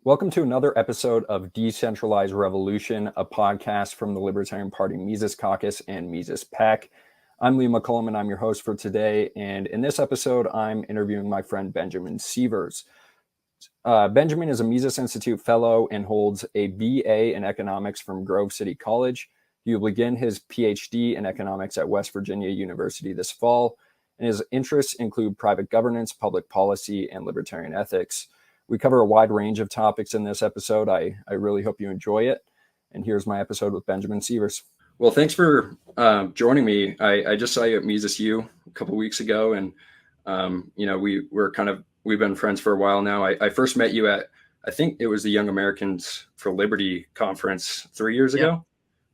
Welcome to another episode of Decentralized Revolution, a podcast from the Libertarian Party Mises Caucus and Mises PAC. I'm Liam McCollum, and I'm your host for today. And in this episode, I'm interviewing my friend Benjamin Seevers. Benjamin is a Mises Institute fellow and holds a BA in economics from Grove City College. He will begin his PhD in economics at West Virginia University this fall, and his interests include private governance, public policy, and libertarian ethics. We cover a wide range of topics in this episode. I really hope you enjoy it. And here's my episode with Benjamin Seevers. Well, thanks for joining me. I just saw you at Mises U a couple of weeks ago, and we've been friends for a while now. I first met you at, I think it was the Young Americans for Liberty conference 3 years ago.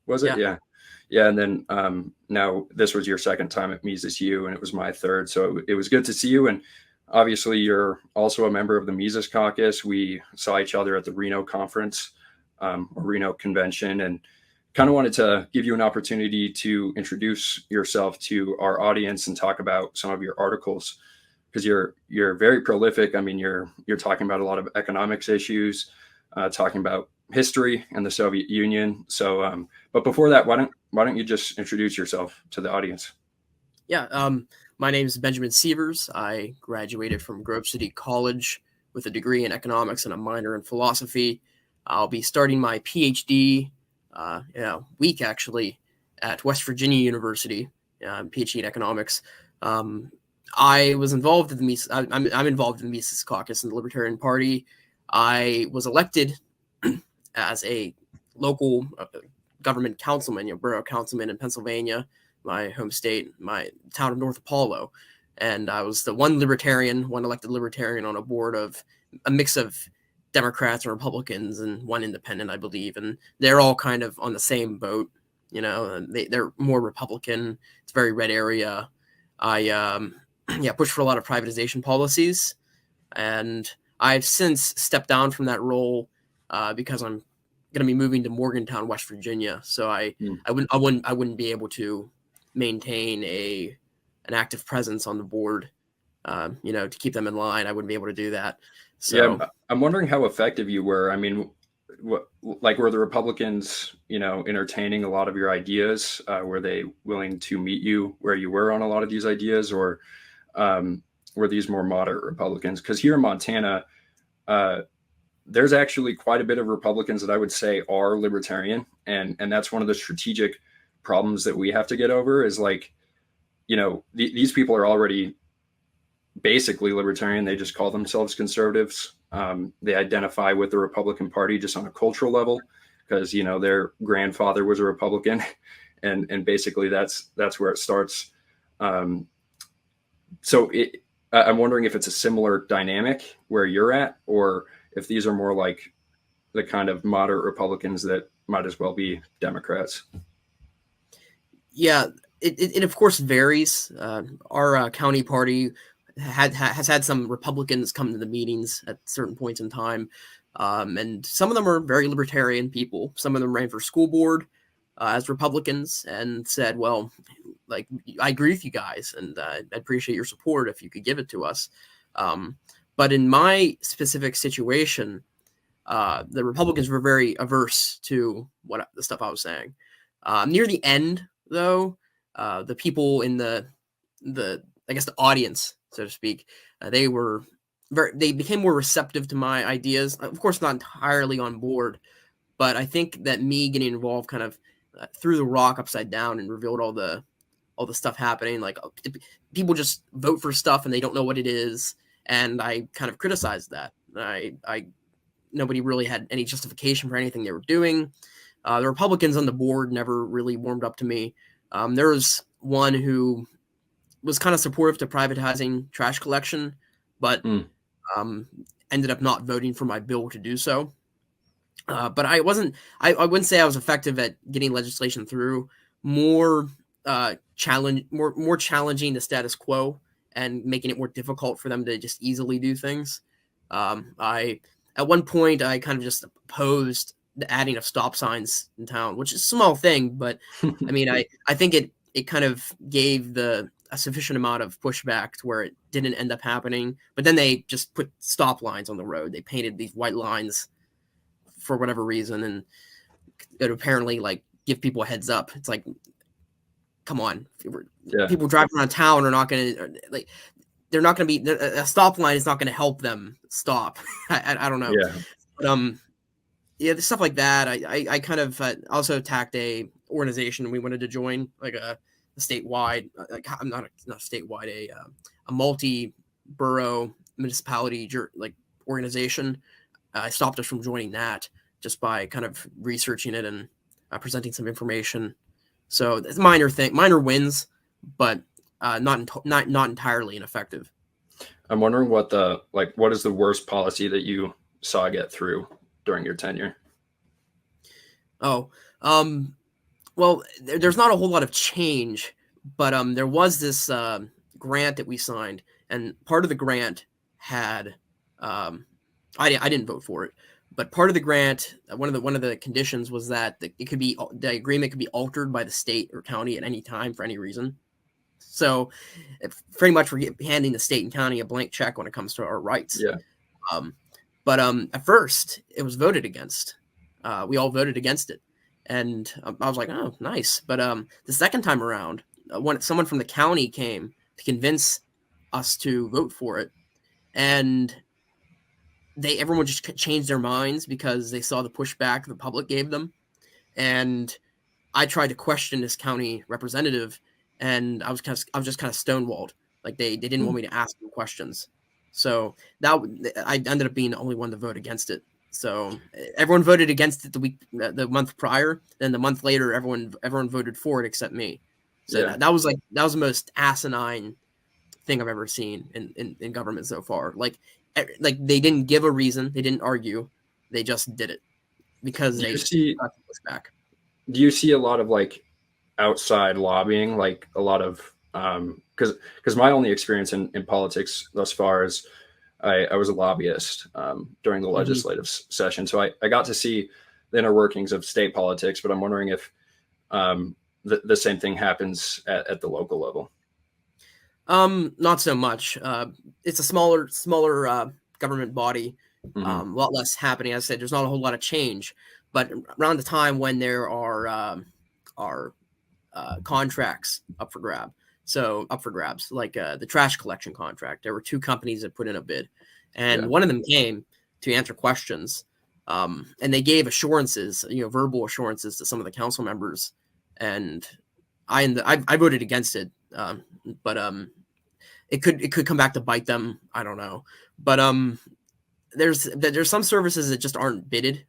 Was it? Yeah. And then now this was your second time at Mises U, and it was my third. So it was good to see you. And obviously, you're also a member of the Mises Caucus. We saw each other at the Reno conference or Reno convention, and kind of wanted to give you an opportunity to introduce yourself to our audience and talk about some of your articles, because you're very prolific. I mean, you're talking about a lot of economics issues, talking about history and the Soviet Union. So, but before that, why don't you just introduce yourself to the audience? Yeah. My name is Benjamin Seevers. I graduated from Grove City College with a degree in economics and a minor in philosophy. I'll be starting my PhD week actually at West Virginia University, PhD in economics. I was involved in the Mises. I'm involved in the Mises Caucus in the Libertarian Party. I was elected as a local government councilman, borough councilman in Pennsylvania, my home state, my town of North Apollo. And I was the one elected libertarian on a board of a mix of Democrats and Republicans and one independent, I believe. And they're all kind of on the same boat. They're more Republican. It's a very red area. I push for a lot of privatization policies. And I've since stepped down from that role because I'm going to be moving to Morgantown, West Virginia. So I wouldn't be able to maintain an active presence on the board, to keep them in line. I wouldn't be able to do that. So yeah, I'm wondering how effective you were. I mean, were the Republicans, entertaining a lot of your ideas? Were they willing to meet you where you were on a lot of these ideas, or were these more moderate Republicans? Because here in Montana, there's actually quite a bit of Republicans that I would say are libertarian, and that's one of the strategic problems that we have to get over is these people are already basically libertarian. They just call themselves conservatives. They identify with the Republican Party just on a cultural level because, their grandfather was a Republican and basically that's where it starts. So I'm wondering if it's a similar dynamic where you're at, or if these are more like the kind of moderate Republicans that might as well be Democrats. Yeah, it of course varies. Our county party has had some Republicans come to the meetings at certain points in time, and some of them are very libertarian people. Some of them ran for school board as Republicans and said, "Well, I agree with you guys, and I'd appreciate your support if you could give it to us." But in my specific situation, the Republicans were very averse to the stuff I was saying. Near the end, though, the people in the audience, so to speak, they became more receptive to my ideas. Of course, not entirely on board, but I think that me getting involved kind of threw the rock upside down and revealed all the stuff happening. Like, people just vote for stuff and they don't know what it is, and I kind of criticized that. Nobody really had any justification for anything they were doing. The Republicans on the board never really warmed up to me. There was one who was kind of supportive to privatizing trash collection, but ended up not voting for my bill to do so. But I wouldn't say I was effective at getting legislation through. More challenging the status quo and making it more difficult for them to just easily do things. At one point, I kind of just opposed the adding of stop signs in town, which is a small thing, but I mean, I think it kind of gave a sufficient amount of pushback to where it didn't end up happening. But then they just put stop lines on the road. They painted these white lines for whatever reason, and it apparently like give people a heads up. It's like, come on, people driving around town are not going to like. They're not going to be a stop line is not going to help them stop. I don't know. Yeah. But yeah, stuff like that. I kind of also attacked a organization we wanted to join, like a statewide, like I'm not statewide, a multi-borough municipality like organization. I stopped us from joining that just by kind of researching it and presenting some information. So it's minor wins, but not entirely ineffective. I'm wondering what is the worst policy that you saw get through during your tenure? Oh, well, there's not a whole lot of change, but there was this grant that we signed, and part of the grant had I didn't vote for it, but part of the grant, one of the conditions was that the agreement could be altered by the state or county at any time for any reason. So, pretty much we're handing the state and county a blank check when it comes to our rights. Yeah. But at first it was voted against. We all voted against it, and I was like, "Oh, nice." But the second time around, someone from the county came to convince us to vote for it, and everyone just changed their minds because they saw the pushback the public gave them. And I tried to question this county representative, and I was just kind of stonewalled. Like they didn't want me to ask them questions. So I ended up being the only one to vote against it. So everyone voted against it the month prior. Then the month later, everyone voted for it except me. So that was the most asinine thing I've ever seen in government so far. Like they didn't give a reason, they didn't argue, they just did it because they got the pushback. Do you see a lot of like outside lobbying, like a lot of because my only experience in politics thus far is I was a lobbyist during the legislative session, so I got to see the inner workings of state politics. But I'm wondering if the same thing happens at the local level. Not so much. It's a smaller government body. A lot less happening. As I said, there's not a whole lot of change. But around the time when there are contracts up for grabs, like the trash collection contract, there were two companies that put in a bid, and one of them came to answer questions, and they gave assurances, verbal assurances to some of the council members, and I voted against it, but it could come back to bite them. I don't know, but there's some services that just aren't bidded,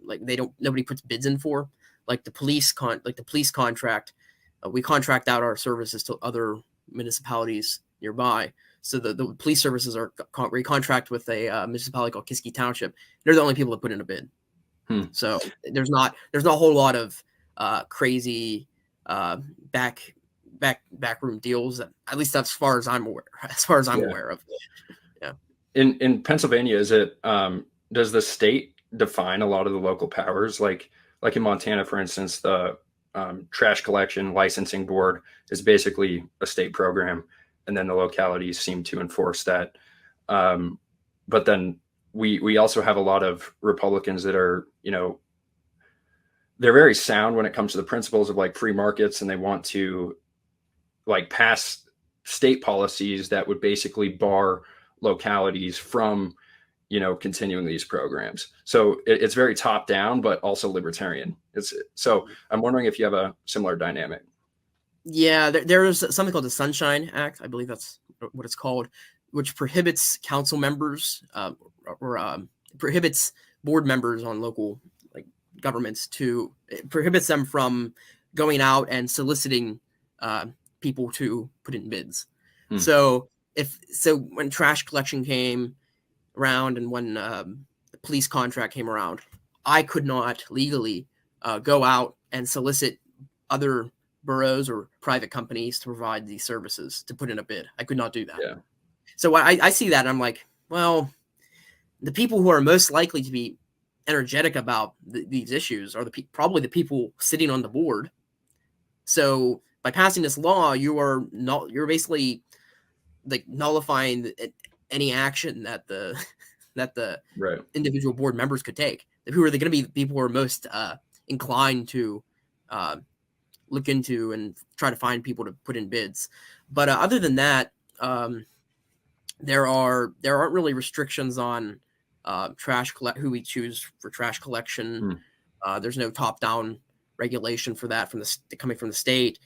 like nobody puts bids in for, like the police contract. We contract out our services to other municipalities nearby. So the police services we contract with a municipality called Kiski Township. They're the only people that put in a bid. So there's not a whole lot of crazy backroom deals. That, at least as far as I'm aware of. Yeah. In Pennsylvania, is it does the state define a lot of the local powers? Like in Montana, for instance, the trash collection licensing board is basically a state program, and then the localities seem to enforce that. But then we also have a lot of Republicans that are, they're very sound when it comes to the principles of like free markets, and they want to like pass state policies that would basically bar localities from continuing these programs. So it's very top down, but also libertarian. So I'm wondering if you have a similar dynamic. Yeah, there is something called the Sunshine Act. I believe that's what it's called, which prohibits council members or prohibits board members on local governments it prohibits them from going out and soliciting people to put in bids. So when trash collection came around and when the police contract came around, I could not legally go out and solicit other boroughs or private companies to provide these services to put in a bid. I could not do that. Yeah. So I see that and I'm like, well, the people who are most likely to be energetic about these issues are probably the people sitting on the board. So by passing this law, you're basically like nullifying any action that the that the Right. individual board members could take. Who are they going to be the people who are most inclined to look into and try to find people to put in bids? But other than that, there aren't really restrictions on who we choose for trash collection. There's no top-down regulation for that coming from the state.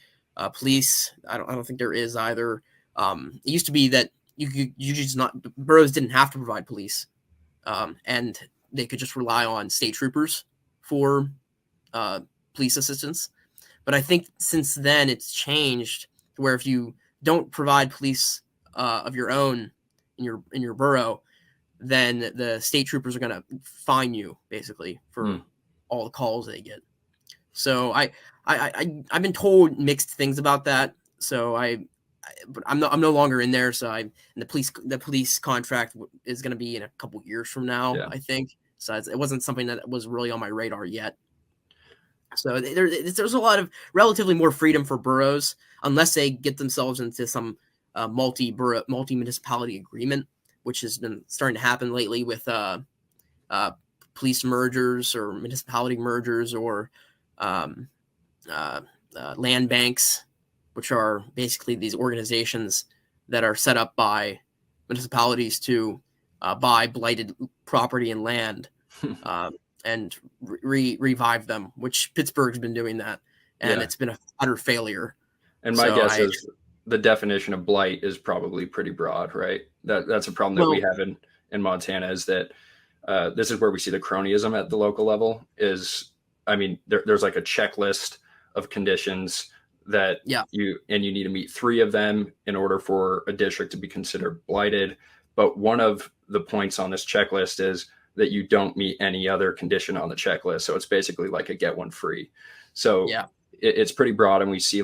Police, I don't think there is either. It used to be that boroughs didn't have to provide police, and they could just rely on state troopers for police assistance. But I think since then it's changed to where if you don't provide police of your own in your borough, then the state troopers are going to fine you basically for all the calls they get. So I've been told mixed things about that. So but I'm no longer in there. So and the police contract is going to be in a couple years from now, I think. So it wasn't something that was really on my radar yet. So there's a lot of relatively more freedom for boroughs, unless they get themselves into some multi-municipality agreement, which has been starting to happen lately with police mergers or municipality mergers or land banks, which are basically these organizations that are set up by municipalities to buy blighted property and land and revive them, which Pittsburgh's been doing that, and it's been a utter failure. And my guess is the definition of blight is probably pretty broad, right? That's a problem that we have in Montana, is that this is where we see the cronyism at the local level. There's like a checklist of conditions that you need to meet 3 of them in order for a district to be considered blighted. But one of the points on this checklist is that you don't meet any other condition on the checklist. So it's basically like a get one free. So it's pretty broad. And we see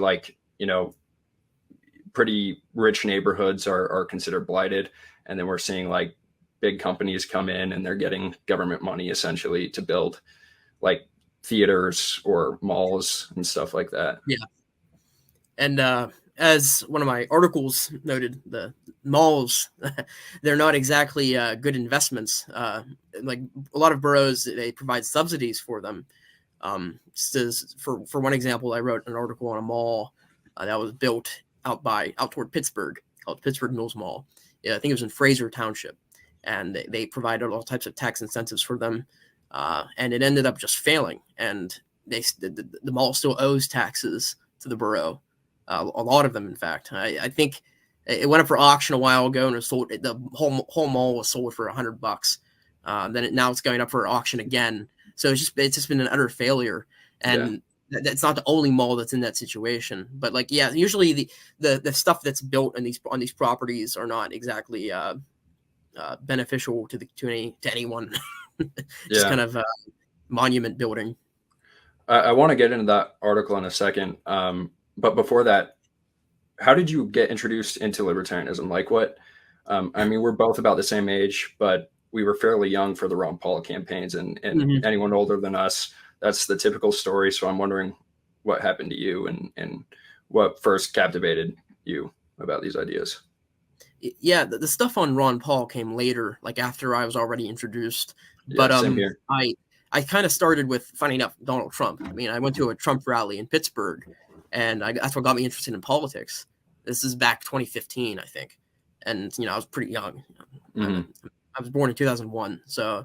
pretty rich neighborhoods are considered blighted. And then we're seeing like big companies come in and they're getting government money essentially to build like theaters or malls and stuff like that. Yeah. And as one of my articles noted, the malls, they're not exactly good investments. Like a lot of boroughs, they provide subsidies for them. For one example, I wrote an article on a mall that was built out toward Pittsburgh, called Pittsburgh Mills Mall. Yeah, I think it was in Fraser Township, and they provided all types of tax incentives for them, and it ended up just failing. And the mall still owes taxes to the borough. A lot of them, in fact. I think it went up for auction a while ago, and it was sold. The whole mall was sold for $100. Now it's going up for auction again. So it's just been an utter failure, and that's not the only mall that's in that situation. But usually the stuff that's built on these properties are not exactly beneficial to anyone. Just kind of monument building. I want to get into that article in a second. But before that, how did you get introduced into libertarianism? Like what? We're both about the same age, but we were fairly young for the Ron Paul campaigns, and anyone older than us, that's the typical story. So I'm wondering what happened to you and what first captivated you about these ideas. Yeah, the stuff on Ron Paul came later, like after I was already introduced. But same here. I kind of started with finding out Donald Trump. I went to a Trump rally in Pittsburgh, and that's what got me interested in politics. This is back 2015, I think. And, I was pretty young. I was born in 2001, so I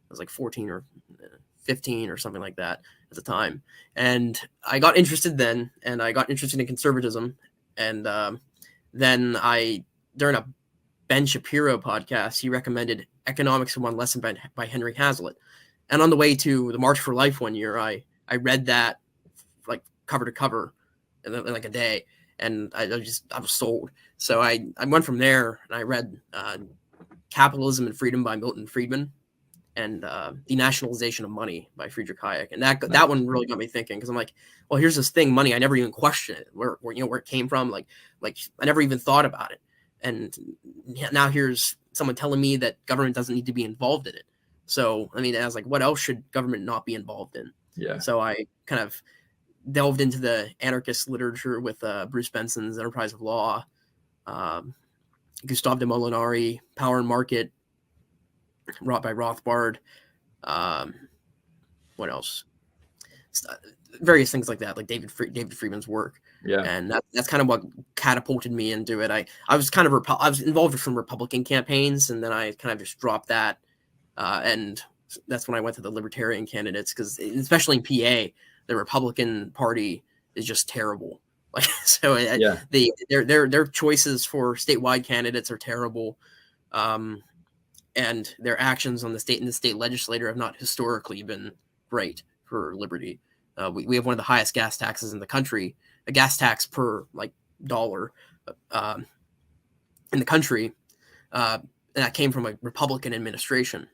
was like 14 or 15 or something like that at the time. And I got interested then, and I got interested in conservatism. And then during a Ben Shapiro podcast, he recommended Economics in One Lesson by Henry Hazlitt. And on the way to the March for Life one year, I read that like cover to cover in like a day, and I was sold. So I went from there, and I read Capitalism and Freedom by Milton Friedman and Denationalization of Money by Friedrich Hayek. And that one really got me thinking, because I'm like, well, here's this thing, money. I never even questioned it, where it came from. Like I never even thought about it. And now here's someone telling me that government doesn't need to be involved in it. So, I was like, what else should government not be involved in? Yeah. So I kind of delved into the anarchist literature with Bruce Benson's Enterprise of Law, Gustave de Molinari, Power and Market, by Rothbard. What else? Various things like that, like David Friedman's work. Yeah. And that's kind of what catapulted me into it. I was kind of I was involved with some Republican campaigns, and then I kind of just dropped that, and that's when I went to the Libertarian candidates, because especially in PA, the Republican Party is just terrible. Like, so Yeah. their choices for statewide candidates are terrible, and their actions on the state legislature have not historically been great for liberty. We have one of the highest gas taxes in the country, a gas tax per like dollar in the country, and that came from a Republican administration,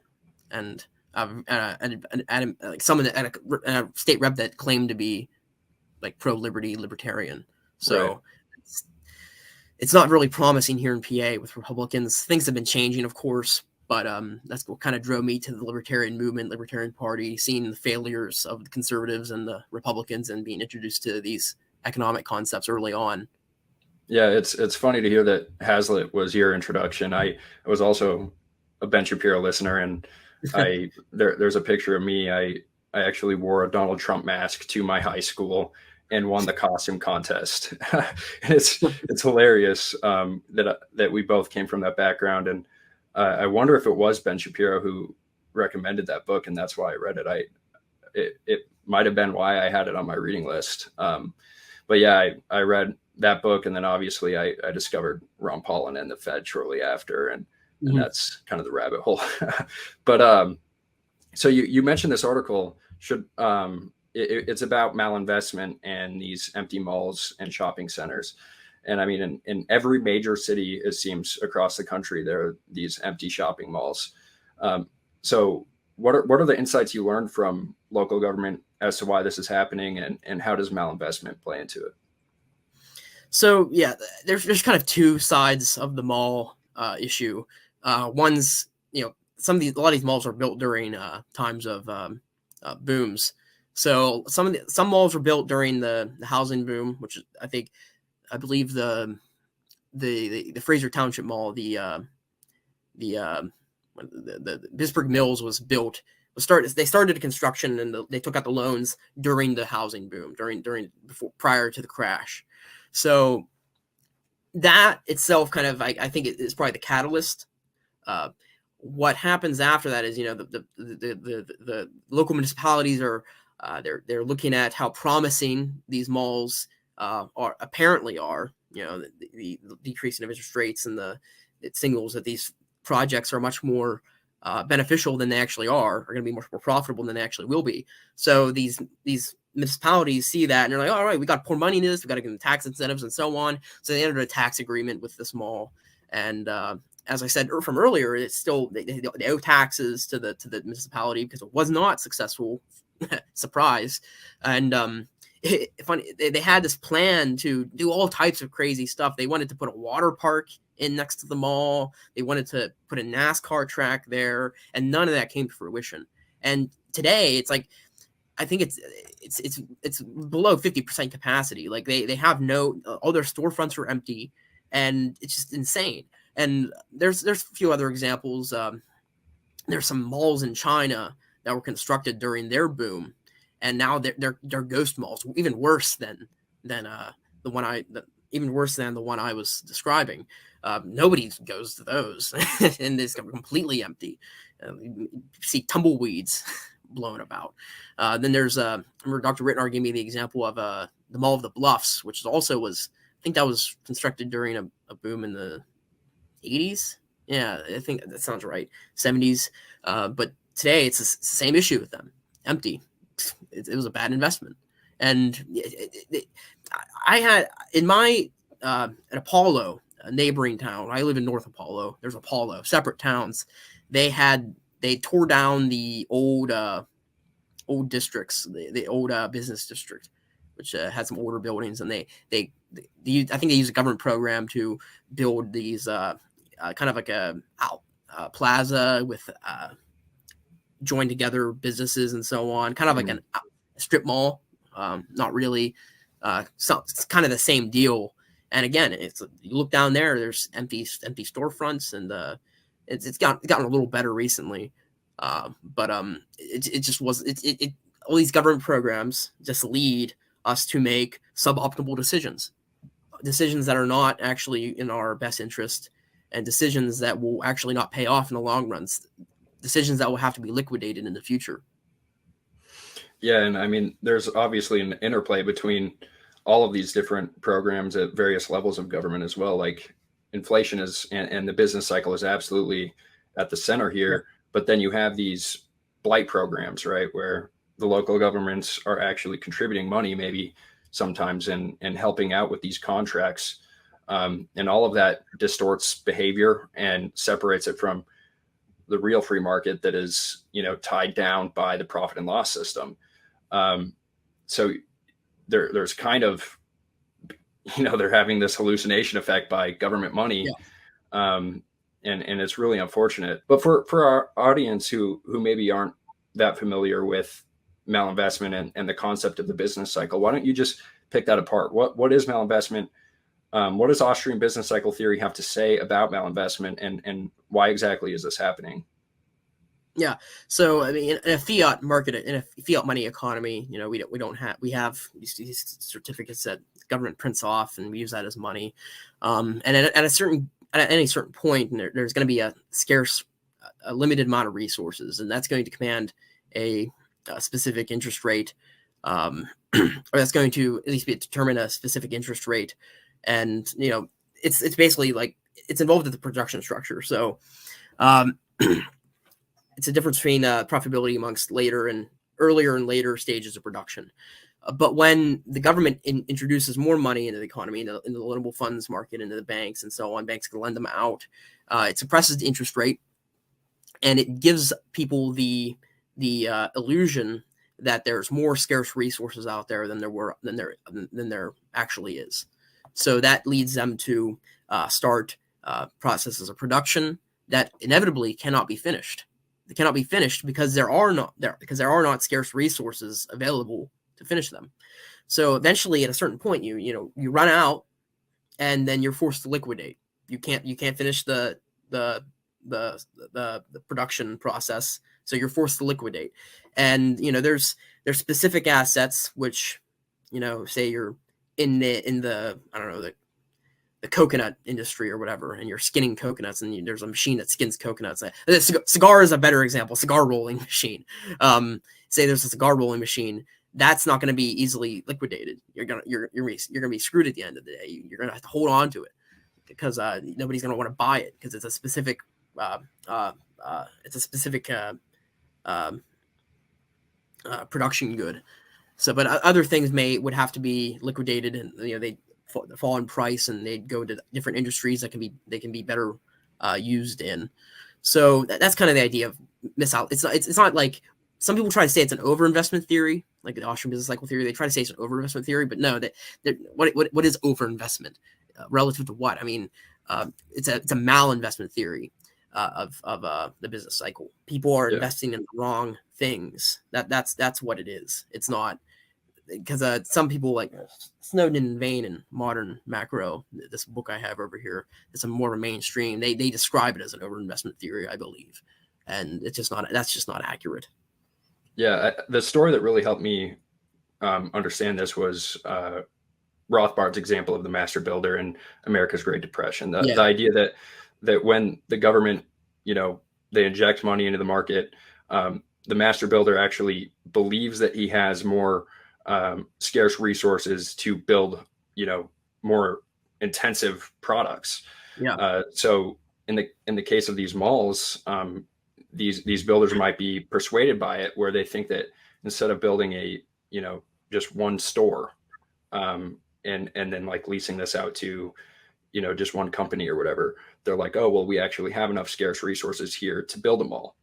and like someone at a state rep that claimed to be like pro-liberty libertarian. So Right. it's not really promising here in PA with Republicans. Things have been changing, of course, but that's what kind of drove me to the Libertarian movement, Libertarian Party, seeing the failures of the conservatives and the Republicans and being introduced to these economic concepts early on. Yeah, it's funny to hear that Hazlitt was your introduction. I was also a Ben Shapiro listener, and there's a picture of me. I actually wore a Donald Trump mask to my high school and won the costume contest. And it's hilarious that we both came from that background. And I wonder if it was Ben Shapiro who recommended that book, and that's why I read it. It might have been why I had it on my reading list. But yeah, I read that book, and then obviously I discovered Ron Paul and the Fed shortly after, and that's kind of the rabbit hole. But so you mentioned this article. It's about malinvestment and these empty malls and shopping centers. And I mean, in every major city, it seems, across the country, there are these empty shopping malls. So what are the insights you learned from local government as to why this is happening, and how does malinvestment play into it? So yeah, there's kind of two sides of the mall issue. One's, a lot of these malls are built during times of booms. So some malls were built during the housing boom, which I believe the Fraser Township Mall, the Pittsburgh Mills was built. They started construction, and they took out the loans during the housing boom, prior to the crash. So that itself kind of, I think it is probably the catalyst. What happens after that is, the local municipalities are they're looking at how promising these malls apparently are. The decreasing of interest rates, and it signals that these projects are much more beneficial than they actually are going to be much more profitable than they actually will be. So these municipalities see that, and they're like, all right, we got to pour money into this. We got to give them tax incentives and so on. So they entered a tax agreement with this mall. And as I said from earlier, it's still, they owe taxes to the municipality because it was not successful. Surprise. And funny, they had this plan to do all types of crazy stuff. They wanted to put a water park in next to the mall. They wanted to put a NASCAR track there, and none of that came to fruition. And today, it's like, I think it's below 50% capacity. Like they have all their storefronts are empty, and it's just insane. And there's a few other examples. There's some malls in China that were constructed during their boom, and now they're ghost malls, even worse than the one I was describing. Nobody goes to those, and it's completely empty. You see tumbleweeds blown about. Then there's remember Dr. Rittenhour gave me the example of the Mall of the Bluffs, which I think that was constructed during a boom in the 80s. Yeah, I think that sounds right. 70s. But today it's the same issue with them. Empty. It was a bad investment. And I had in my at Apollo, a neighboring town. I live in North Apollo. There's Apollo, separate towns. They tore down the old districts, the old business district, which had some older buildings, and I think they used a government program to build these kind of like a plaza with joined together businesses and so on, kind of like a strip mall. Not really. It's kind of the same deal. And again, you look down there. There's empty storefronts, and It's gotten a little better recently, but it just was it all these government programs just lead us to make suboptimal decisions that are not actually in our best interest, and decisions that will actually not pay off in the long run, decisions that will have to be liquidated in the future. Yeah, and I mean, there's obviously an interplay between all of these different programs at various levels of government as well. Like inflation is, and the business cycle is absolutely at the center here. Yeah. But then you have these blight programs, right, where the local governments are actually contributing money, maybe sometimes, and helping out with these contracts. And all of that distorts behavior and separates it from the real free market that is, tied down by the profit and loss system. So there's kind of, they're having this hallucination effect by government money. Yeah. And it's really unfortunate. But for our audience who maybe aren't that familiar with malinvestment and the concept of the business cycle, why don't you just pick that apart? What is malinvestment? What does Austrian business cycle theory have to say about malinvestment, and why exactly is this happening? Yeah. So, I mean, in a fiat market, in a fiat money economy, we have these certificates that the government prints off, and we use that as money. And at any certain point, there's going to be a limited amount of resources, and that's going to command a specific interest rate, or that's going to at least determine a specific interest rate. And, it's basically like it's involved in the production structure. So, it's a difference between profitability amongst earlier and later stages of production. But when the government introduces more money into the economy, into the loanable funds market, into the banks and so on, banks can lend them out. It suppresses the interest rate, and it gives people the illusion that there's more scarce resources out there than there actually is. So that leads them to start processes of production that inevitably cannot be finished. They cannot be finished because there are not scarce resources available to finish them. So eventually, at a certain point, you run out, and then you're forced to liquidate. You can't finish the production process, so you're forced to liquidate. And there's specific assets which, say you're in the I don't know, the coconut industry or whatever, and you're skinning coconuts, and there's a machine that skins coconuts. Cigar is a better example. Cigar rolling machine. Say there's a cigar rolling machine that's not going to be easily liquidated. You're gonna be screwed at the end of the day. You're gonna have to hold on to it because nobody's gonna want to buy it because it's a specific production good. So, but other things would have to be liquidated, and they fall in price, and they go to different industries that can be better used in. So that's kind of the idea of miss out. It's not like some people try to say it's an overinvestment theory, like the Austrian business cycle theory. They try to say it's an overinvestment theory, but no, what is overinvestment relative to what? I mean, it's a malinvestment theory of the business cycle. People are investing in the wrong things. That's what it is. It's not. Because some people like Snowden and Vane and Modern Macro, this book I have over here, it's a more of a mainstream. They describe it as an overinvestment theory, I believe, and it's just not. That's just not accurate. Yeah, the story that really helped me understand this was Rothbard's example of the master builder in America's Great Depression. The idea that when the government, they inject money into the market, the master builder actually believes that he has more scarce resources to build, more intensive products. Yeah. So in the case of these malls, these builders might be persuaded by it, where they think that instead of building a, just one store, and then like leasing this out to, just one company or whatever, they're like, oh, well, we actually have enough scarce resources here to build a mall.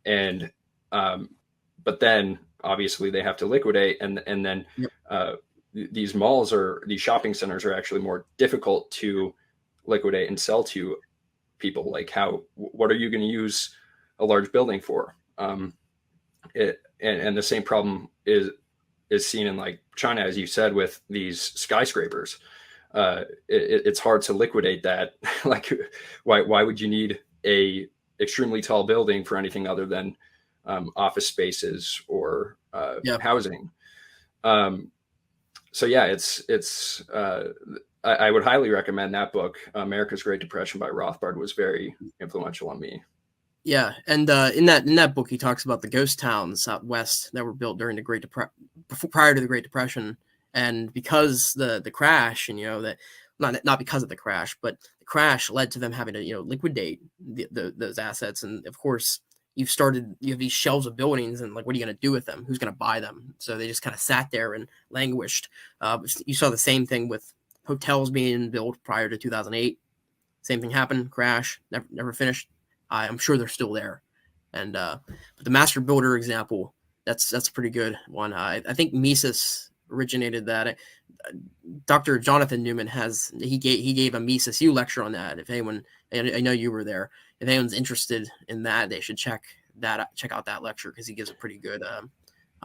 And, but then obviously they have to liquidate, and then these malls or these shopping centers are actually more difficult to liquidate and sell to people. Like what are you going to use a large building for? And the same problem is seen in like China, as you said, with these skyscrapers. It's hard to liquidate that. Like, why would you need a extremely tall building for anything other than office spaces or housing. So yeah, I would highly recommend that book. America's Great Depression by Rothbard was very influential on me. Yeah, and in that book, he talks about the ghost towns out west that were built during the prior to the Great Depression, and because the crash, and that not because of the crash, but the crash led to them having to liquidate those assets, and of course you have these shelves of buildings, and like, what are you going to do with them? Who's going to buy them? So they just kind of sat there and languished. You saw the same thing with hotels being built prior to 2008. Same thing happened, crash, never finished. I'm sure they're still there. And but the master builder example, that's a pretty good one. I think Mises originated that. Dr. Jonathan Newman he gave a Mises U lecture on that. If anyone, I know you were there, if anyone's interested in that, they should check out that lecture, because he gives a pretty good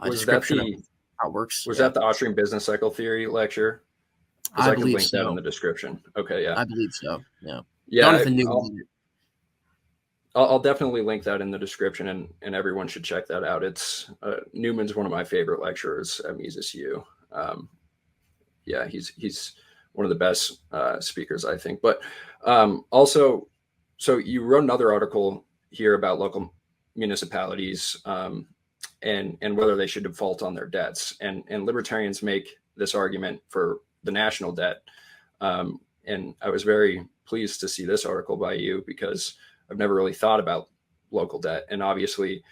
description of how it works. Was that the Austrian business cycle theory lecture? I believe link so. that in the description. Okay, yeah. I believe so. Yeah. Jonathan Newman. I'll definitely link that in the description, and everyone should check that out. It's Newman's one of my favorite lecturers at Mises U. Yeah, he's one of the best speakers, I think. But also, so you wrote another article here about local municipalities and whether they should default on their debts. And libertarians make this argument for the national debt. And I was very pleased to see this article by you, because I've never really thought about local debt. And obviously,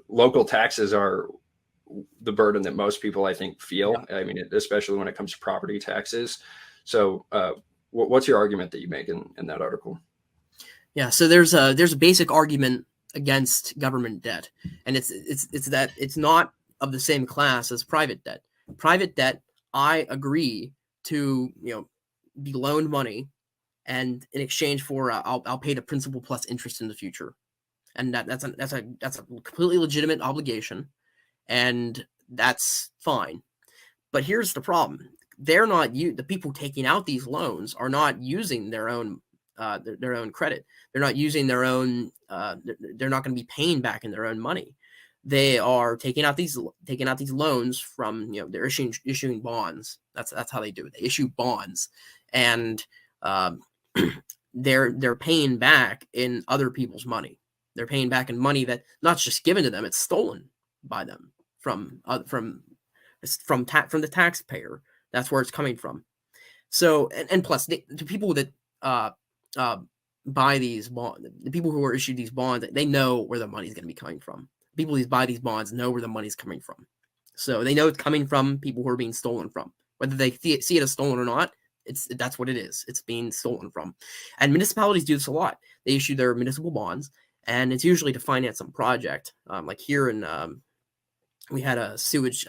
local taxes are the burden that most people, I think, feel. Yeah. I mean, especially when it comes to property taxes. So what's your argument that you make in that article? Yeah, so there's a basic argument against government debt, and it's that it's not of the same class as private debt. Private debt, I agree to be loaned money, and in exchange for I'll pay the principal plus interest in the future, and that's a completely legitimate obligation, and that's fine. But here's the problem: the people taking out these loans are not using their own credit. They're not using their own. They're not going to be paying back in their own money. They are taking out these loans from they're issuing bonds. That's how they do it. They issue bonds, and they're paying back in other people's money. They're paying back in money that not just given to them; it's stolen by them from the taxpayer. That's where it's coming from. So and plus the people that buy these bonds, the people who are issued these bonds, they know where the money is going to be coming from. People who buy these bonds know where the money's coming from. So they know it's coming from people who are being stolen from. Whether they see it as stolen or not, that's what it is. It's being stolen from. And municipalities do this a lot. They issue their municipal bonds, and it's usually to finance some project. Like here in we had a sewage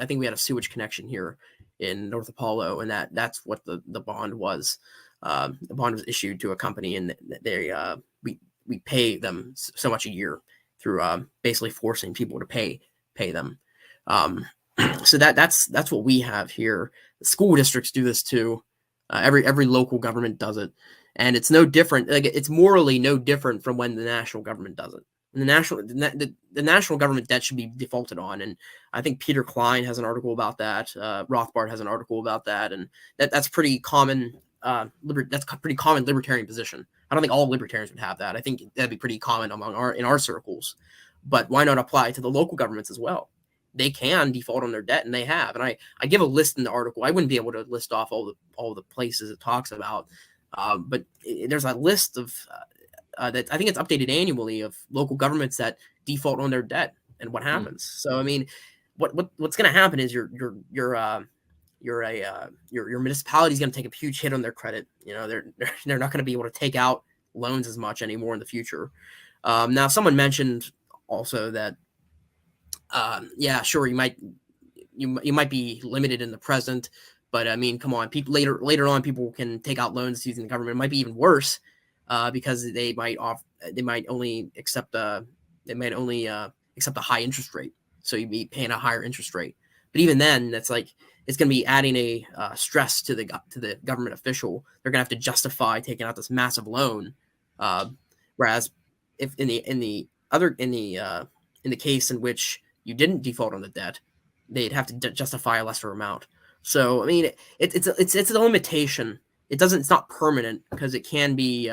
connection here in North Apollo, and that's what the bond was. The bond was issued to a company, and we pay them so much a year through basically forcing people to pay them. So that's what we have here. The school districts do this too. Every local government does it, and it's no different. Like, it's morally no different from when the national government does it. And the national government debt should be defaulted on, and I think Peter Klein has an article about that. Rothbard has an article about that, and that's pretty common. That's a pretty common libertarian position. I don't think all libertarians would have that. I think that'd be pretty common in our circles. But why not apply to the local governments as well? They can default on their debt, and they have. And I give a list in the article. I wouldn't be able to list off all the places it talks about, but there's a list of that I think it's updated annually of local governments that default on their debt and what happens. So I mean, what's going to happen is your municipality is going to take a huge hit on their credit. They're not going to be able to take out loans as much anymore in the future. Now, someone mentioned also that, yeah, sure, you might be limited in the present, but I mean, come on, people later on, people can take out loans using the government. It might be even worse because they might only accept a high interest rate, so you'd be paying a higher interest rate. But even then, that's like, it's going to be adding a stress to the government official. They're going to have to justify taking out this massive loan Whereas if in the case in which you didn't default on the debt, they'd have to justify a lesser amount. So I mean, it's a limitation. It's not permanent, because it can be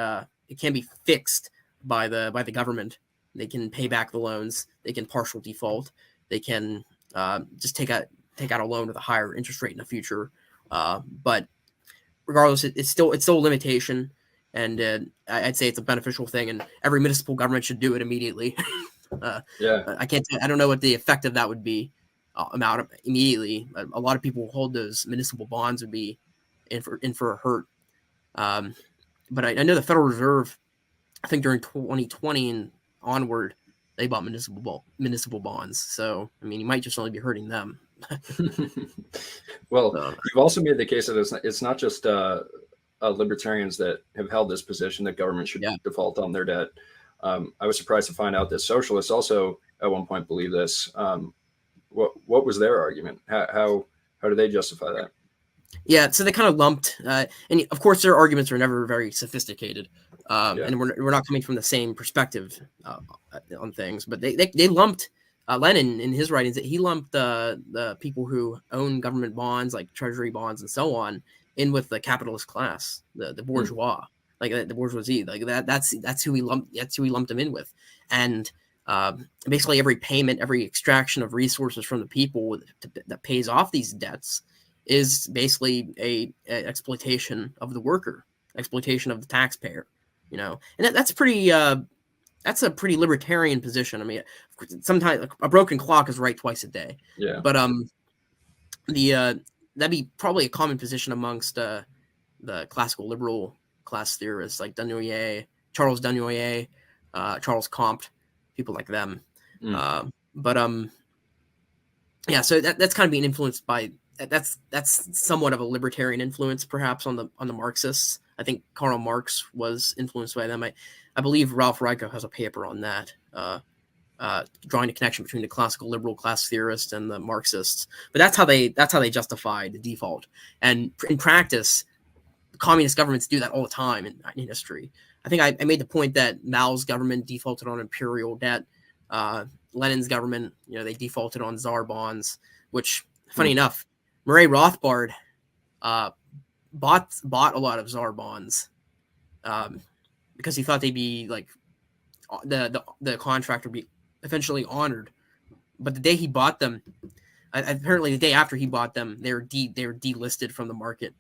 fixed by the government. They can pay back the loans. They can partial default. They can just take out a loan with a higher interest rate in the future. But regardless, it's still a limitation, and I'd say it's a beneficial thing, and every municipal government should do it immediately. I don't know what the effect of that would be amount immediately. A lot of people who hold those municipal bonds would be in for a hurt. But I know the Federal Reserve, I think during 2020 and onward, they bought municipal bonds. So I mean, you might just only be hurting them. Well, you've also made the case that it's not just libertarians that have held this position that government should default on their debt. I was surprised to find out that socialists also at one point believed this. What was their argument? How do they justify that? Yeah, so they kind of lumped, and of course their arguments are never very sophisticated, and we're not coming from the same perspective on things. But they lumped Lenin in his writings, that he lumped the people who own government bonds, like treasury bonds and so on, in with the capitalist class, the bourgeois, like the bourgeoisie, like that's who he lumped them in with, and basically every payment, every extraction of resources from the people that pays off these debts is basically a exploitation of the worker, exploitation of the taxpayer, and that's a pretty libertarian position. I mean, sometimes a broken clock is right twice a day. Yeah. But that'd be probably a common position amongst the classical liberal class theorists like Charles Dunoyer, Charles Comte, people like them. So that's kind of being influenced by. That's somewhat of a libertarian influence, perhaps, on the Marxists. I think Karl Marx was influenced by them. I believe Ralph Raico has a paper on that, drawing a connection between the classical liberal class theorists and the Marxists. But that's how they justify the default. And in practice, communist governments do that all the time in history. I think I made the point that Mao's government defaulted on imperial debt. Lenin's government, they defaulted on Tsar bonds, which, funny enough, Murray Rothbard bought a lot of Tsar bonds because he thought they'd be like the contract would be eventually honored. But the day he bought them, apparently the day after he bought them, they were delisted from the market.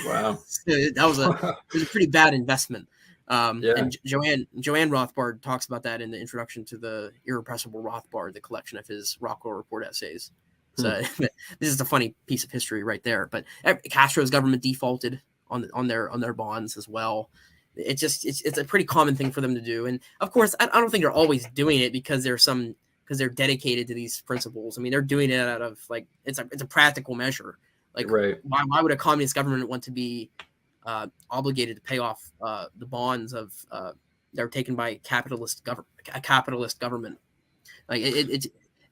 Wow, So it was a pretty bad investment. And Joanne Rothbard talks about that in the introduction to the Irrepressible Rothbard, the collection of his Rockwell Report essays. So this is a funny piece of history right there. But Castro's government defaulted on their bonds as well. It's a pretty common thing for them to do. And of course, I don't think they're always doing it because they're dedicated to these principles. I mean, they're doing it out of like it's a practical measure. Like, why would a communist government want to be obligated to pay off the bonds of that are taken by a capitalist government? Like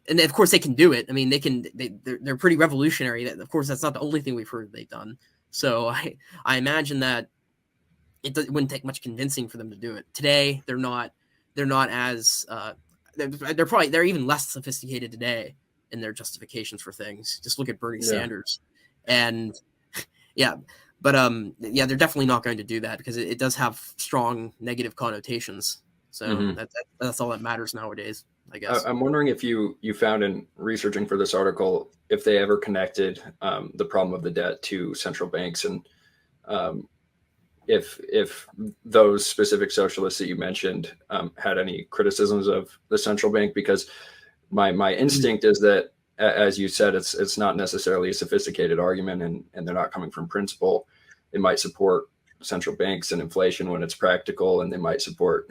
and of course they can do it. I mean, they're pretty revolutionary. Of course, that's not the only thing we've heard they've done. So I imagine that it wouldn't take much convincing for them to do it. Today, they're not as they're even less sophisticated today in their justifications for things. Just look at Bernie Sanders, and but they're definitely not going to do that because it does have strong negative connotations. So that's all that matters nowadays, I guess. I'm wondering if you found in researching for this article if they ever connected the problem of the debt to central banks, and if those specific socialists that you mentioned had any criticisms of the central bank, because my instinct is that, as you said, it's not necessarily a sophisticated argument, and they're not coming from principle. They might support central banks and inflation when it's practical, and they might support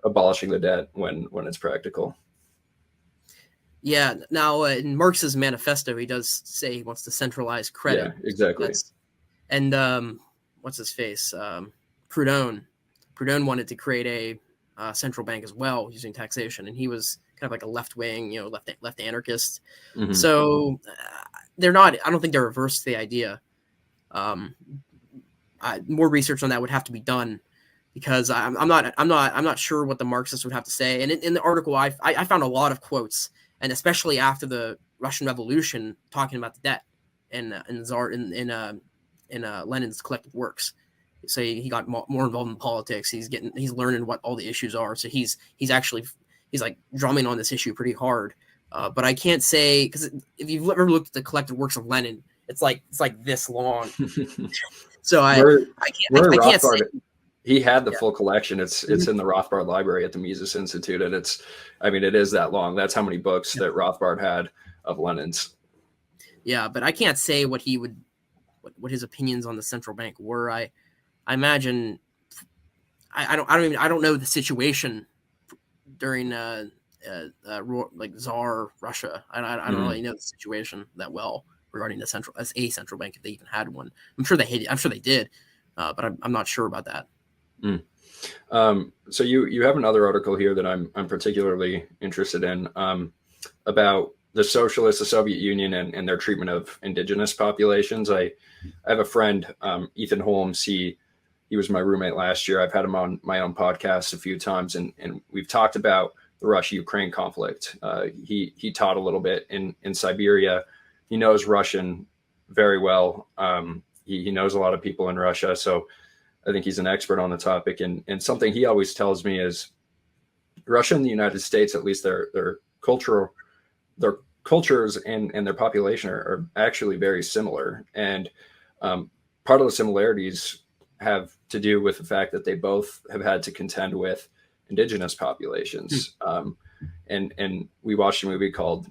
abolishing the debt when it's practical. Yeah. Now, in Marx's manifesto, he does say he wants to centralize credit. Yeah, exactly. And what's his face? Proudhon wanted to create a central bank as well using taxation, and he was kind of like a left-wing, left anarchist. So they're not. I don't think they're averse to the idea. More research on that would have to be done, because I'm not sure what the Marxists would have to say. And in the article, I found a lot of quotes, and especially after the Russian Revolution, talking about the debt in Lenin's collected works. So he got more involved in politics. He's learning what all the issues are. So he's like drumming on this issue pretty hard. But I can't say, because if you've ever looked at the collected works of Lenin, it's like this long. So I can't say. He had the full collection. It's in the Rothbard Library at the Mises Institute, and it is that long. That's how many books that Rothbard had of Lenin's. Yeah, but I can't say what his opinions on the central bank were. I imagine I don't know the situation during like Tsar Russia. I don't really know the situation that well regarding a central bank, if they even had one. I'm sure they did, but I'm not sure about that. So you have another article here that I'm particularly interested in, about the Soviet Union and their treatment of indigenous populations. I have a friend, Ethan Holmes. He was my roommate last year. I've had him on my own podcast a few times, and we've talked about the Russia-Ukraine conflict. He taught a little bit in Siberia. He knows Russian very well. He knows a lot of people in Russia, so I think he's an expert on the topic. And something he always tells me is Russia and the United States, at least their cultures and their population are actually very similar. And part of the similarities have to do with the fact that they both have had to contend with indigenous populations. And we watched a movie called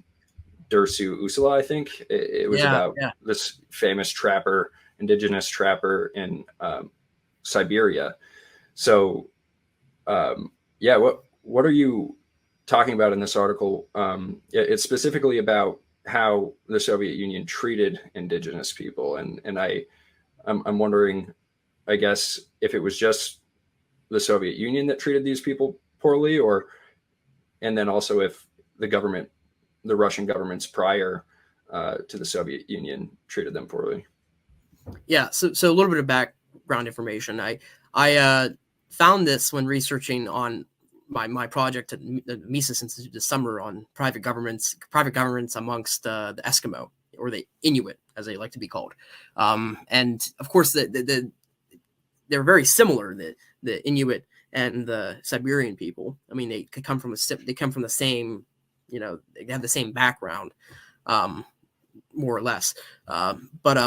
Dersu Usala, I think. It was about this famous indigenous trapper in Siberia. So, what are you talking about in this article? It's specifically about how the Soviet Union treated indigenous people, and I'm wondering, I guess, if it was just the Soviet Union that treated these people poorly, and then also if the Russian governments prior to the Soviet Union treated them poorly. Yeah. So a little bit of background information. I found this when researching on my project at the Mises Institute this summer on private governments amongst the Eskimo, or the Inuit, as they like to be called. And of course, they're very similar, the Inuit and the Siberian people. I mean, they come from the same, they have the same background, more or less. But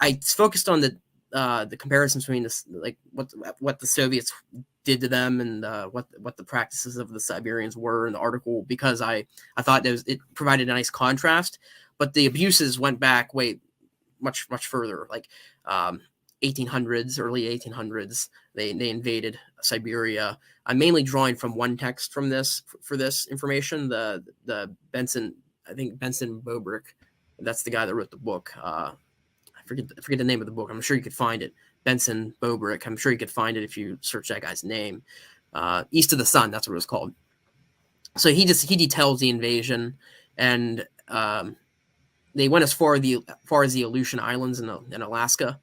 I focused on the comparisons between this, like what the Soviets did to them and what the practices of the Siberians were in the article, because I thought it provided a nice contrast. But the abuses went back much further, like 1800s, early 1800s. They invaded Siberia. I'm mainly drawing from one text from this for this information. The Benson Bobrick, that's the guy that wrote the book. I forget the name of the book. I'm sure you could find it. Benson Bobrick. I'm sure you could find it if you search that guy's name. East of the Sun, that's what it was called. So he details the invasion, and they went as far as the Aleutian Islands in Alaska.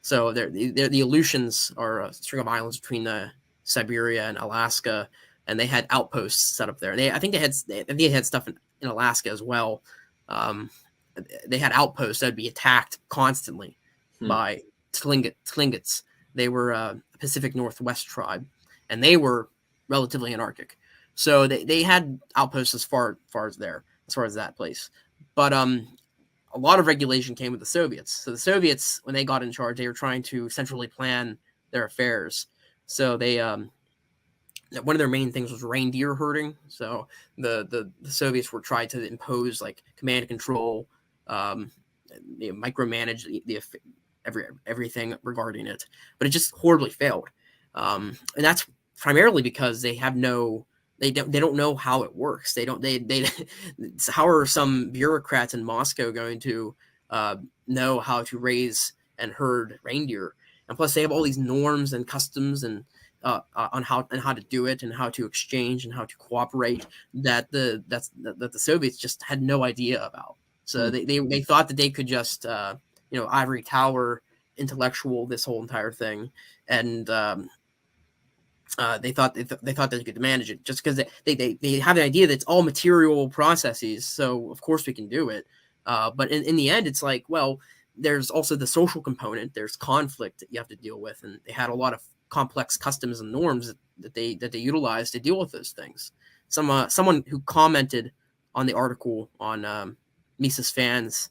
So the Aleutians are a string of islands between Siberia and Alaska, and they had outposts set up there. I think they had stuff in Alaska as well. They had outposts that would be attacked constantly by Tlingits. They were a Pacific Northwest tribe, and they were relatively anarchic. So they had outposts as far as that place. But a lot of regulation came with the Soviets. So the Soviets, when they got in charge, they were trying to centrally plan their affairs. So they one of their main things was reindeer herding. So the Soviets were trying to impose like command and control, micromanage everything regarding it, but it just horribly failed. And that's primarily because they don't know how it works. How are some bureaucrats in Moscow going to know how to raise and herd reindeer? And plus, they have all these norms and customs and on how to do it and how to exchange and how to cooperate that the Soviets just had no idea about. So they thought that they could just ivory tower intellectual this whole entire thing, and they thought they thought they could manage it just because they have the idea that it's all material processes. So of course we can do it. But in the end, it's like, well, there's also the social component. There's conflict that you have to deal with, and they had a lot of complex customs and norms that they utilized to deal with those things. Someone who commented on the article on Mises fans,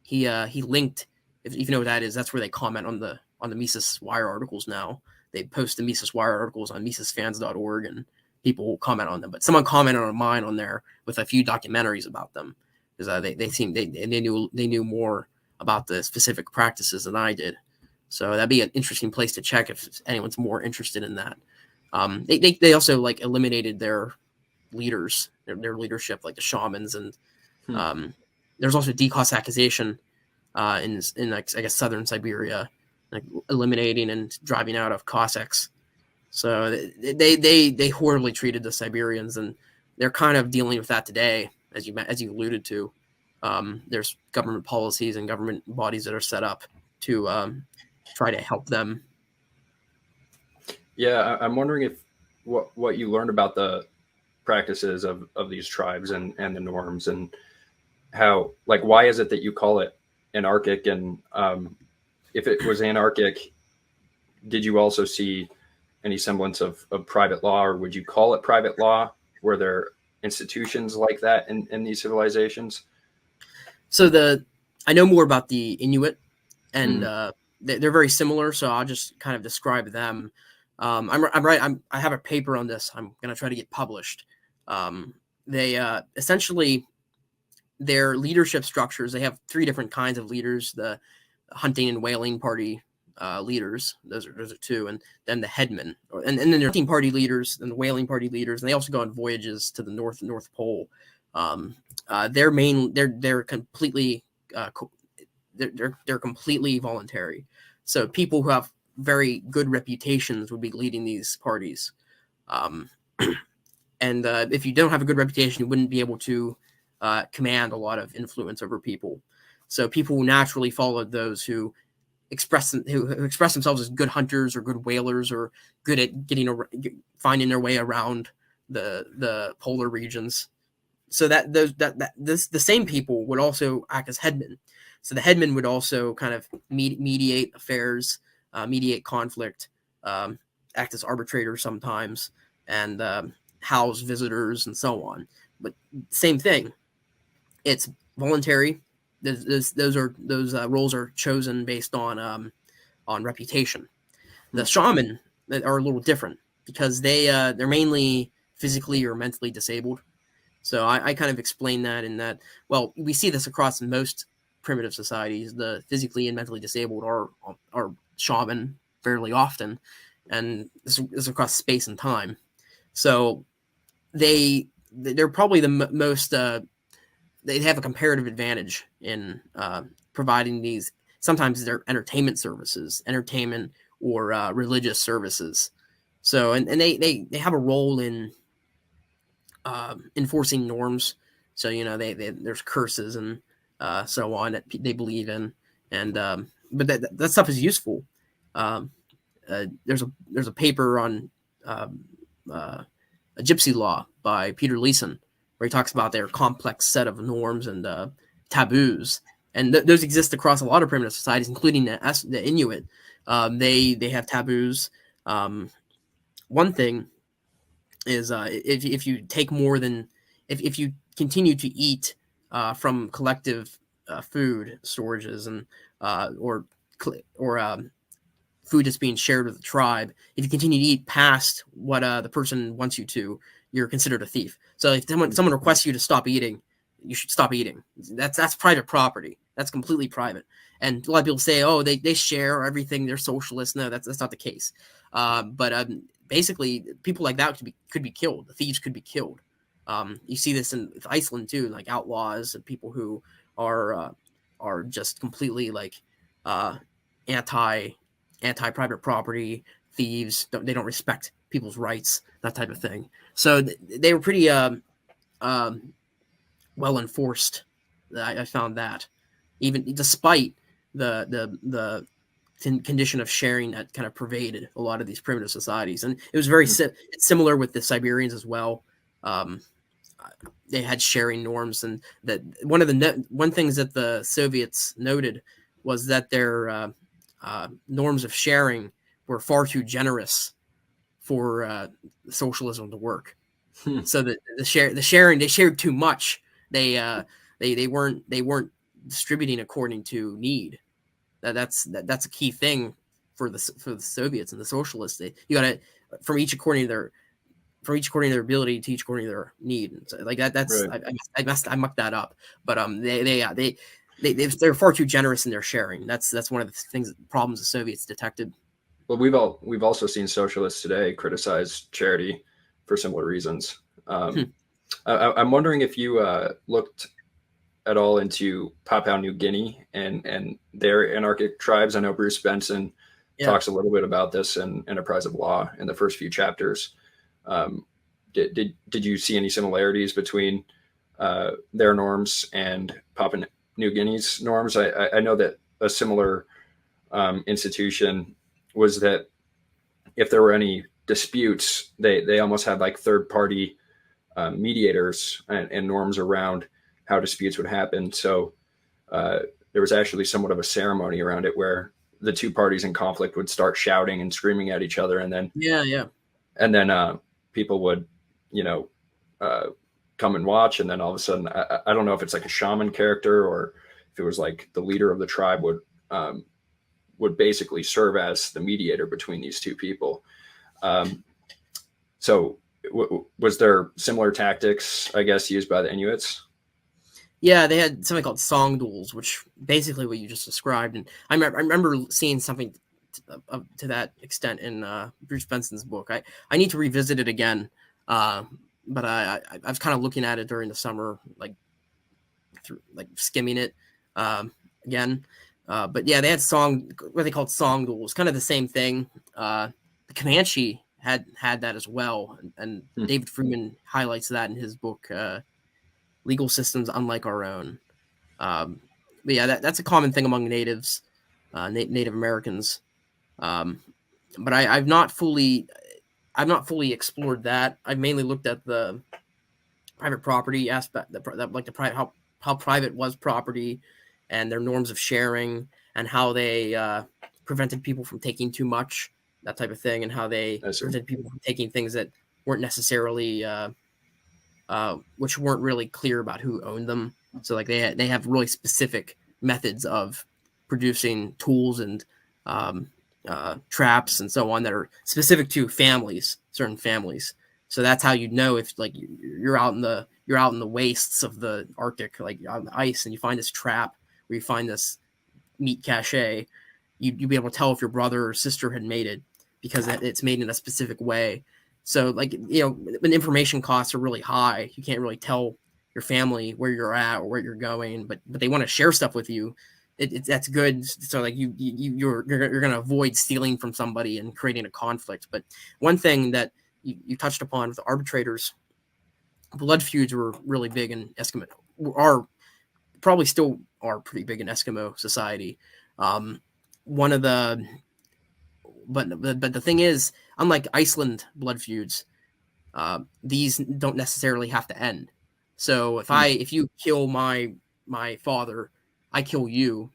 he linked, if you know what that is, that's where they comment on the Mises Wire articles now. They post the Mises Wire articles on misesfans.org, and people will comment on them. But someone commented on mine on there with a few documentaries about them, because they knew more about the specific practices than I did. So that'd be an interesting place to check if anyone's more interested in that. They also like eliminated their leaders, their leadership, like the shamans, and there's also decossacization in like, I guess, southern Siberia, like eliminating and driving out of Cossacks. So they horribly treated the Siberians, and they're kind of dealing with that today, as you alluded to. There's government policies and government bodies that are set up to try to help them. Yeah, I'm wondering if what you learned about the practices of these tribes and the norms, and how, like, why is it that you call it anarchic? And if it was anarchic, did you also see any semblance of private law, or would you call it private law? Were there institutions like that in these civilizations? So I know more about the Inuit, and they're very similar. So I'll just kind of describe them. I have a paper on this. I'm going to try to get published. They essentially, their leadership structures, they have three different kinds of leaders: the hunting and whaling party leaders, those are two, and then the headmen, and then the hunting party leaders and the whaling party leaders, and they also go on voyages to the North Pole. They're completely they're completely voluntary. So people who have very good reputations would be leading these parties. And if you don't have a good reputation, you wouldn't be able to command a lot of influence over people. So people will naturally follow those who express themselves as good hunters or good whalers, or good at finding their way around the polar regions. So the same people would also act as headmen. So the headmen would also kind of mediate affairs, mediate conflict, act as arbitrators sometimes, and house visitors and so on. But same thing, it's voluntary. Those roles are chosen based on reputation. The shaman are a little different because they're mainly physically or mentally disabled. So I kind of explain that in that, well, we see this across most primitive societies. The physically and mentally disabled are shaman fairly often, and this is across space and time. So they're probably the most they have a comparative advantage in providing these. Sometimes they're entertainment or religious services. So and they have a role in enforcing norms. So there's curses and so on that they believe in, and but that stuff is useful. There's a paper on a gypsy law by Peter Leeson, where he talks about their complex set of norms and taboos, and those exist across a lot of primitive societies, including the Inuit. They have taboos. One thing is if you take more than if you continue to eat from collective food storages and or food that's being shared with the tribe, if you continue to eat past what the person wants you to, you're considered a thief. So if someone requests you to stop eating, you should stop eating. That's private property. That's completely private. And a lot of people say, oh, they share everything. They're socialists. No, that's not the case. But basically, people like that could be killed. The thieves could be killed. You see this in Iceland too, like outlaws and people who are just completely like anti private property, thieves. They don't respect people's rights, that type of thing. So they were pretty well enforced. I found that, even despite the condition of sharing that kind of pervaded a lot of these primitive societies, and it was very similar with the Siberians as well. They had sharing norms, and that one things that the Soviets noted was that their norms of sharing were far too generous for socialism to work. So that the sharing, they shared too much. They weren't distributing according to need. That's a key thing for the Soviets and the socialists. You got to from each according to their ability to each according to their need. And so, like that's right. I mucked that up, but they're far too generous in their sharing. That's one of the problems the Soviets detected. Well, we've also seen socialists today criticize charity for similar reasons. I'm wondering if you looked at all into Papua New Guinea and their anarchic tribes. I know Bruce Benson talks a little bit about this in Enterprise of Law in the first few chapters. Did you see any similarities between their norms and Papua New Guinea's norms? I know that a similar institution was that if there were any disputes, they almost had like third party mediators and norms around how disputes would happen. So there was actually somewhat of a ceremony around it where the two parties in conflict would start shouting and screaming at each other, and then and then people would come and watch, and then all of a sudden I don't know if it's like a shaman character or if it was like the leader of the tribe would basically serve as the mediator between these two people. So was there similar tactics, I guess, used by the Inuits? Yeah, they had something called song duels, which basically what you just described. And I remember seeing something to that extent in Bruce Benson's book. I need to revisit it again, but I was kind of looking at it during the summer, like skimming it again. But yeah, they had what they called song duels, kind of the same thing. The Comanche had that as well, and David Freeman highlights that in his book, Legal Systems Unlike Our Own. But yeah, that's a common thing among natives, Native Americans. But I've not fully explored that. I've mainly looked at the private property aspect, how private was property, and their norms of sharing, and how they prevented people from taking too much, that type of thing, and how they prevented people from taking things that weren't necessarily, which weren't really clear about who owned them. So like they have really specific methods of producing tools and traps and so on that are specific to certain families. So that's how you know if like you're out in the wastes of the Arctic, like on the ice, and you find this trap where you find this meat cache, you'd be able to tell if your brother or sister had made it because it's made in a specific way. So like, when information costs are really high, you can't really tell your family where you're at or where you're going, but they want to share stuff with you. That's good. So like you're going to avoid stealing from somebody and creating a conflict. But one thing that you touched upon with the arbitrators, blood feuds were really big in Eskimo, probably still are pretty big in Eskimo society. But the thing is, unlike Iceland blood feuds, these don't necessarily have to end. So if you kill my father, I kill you,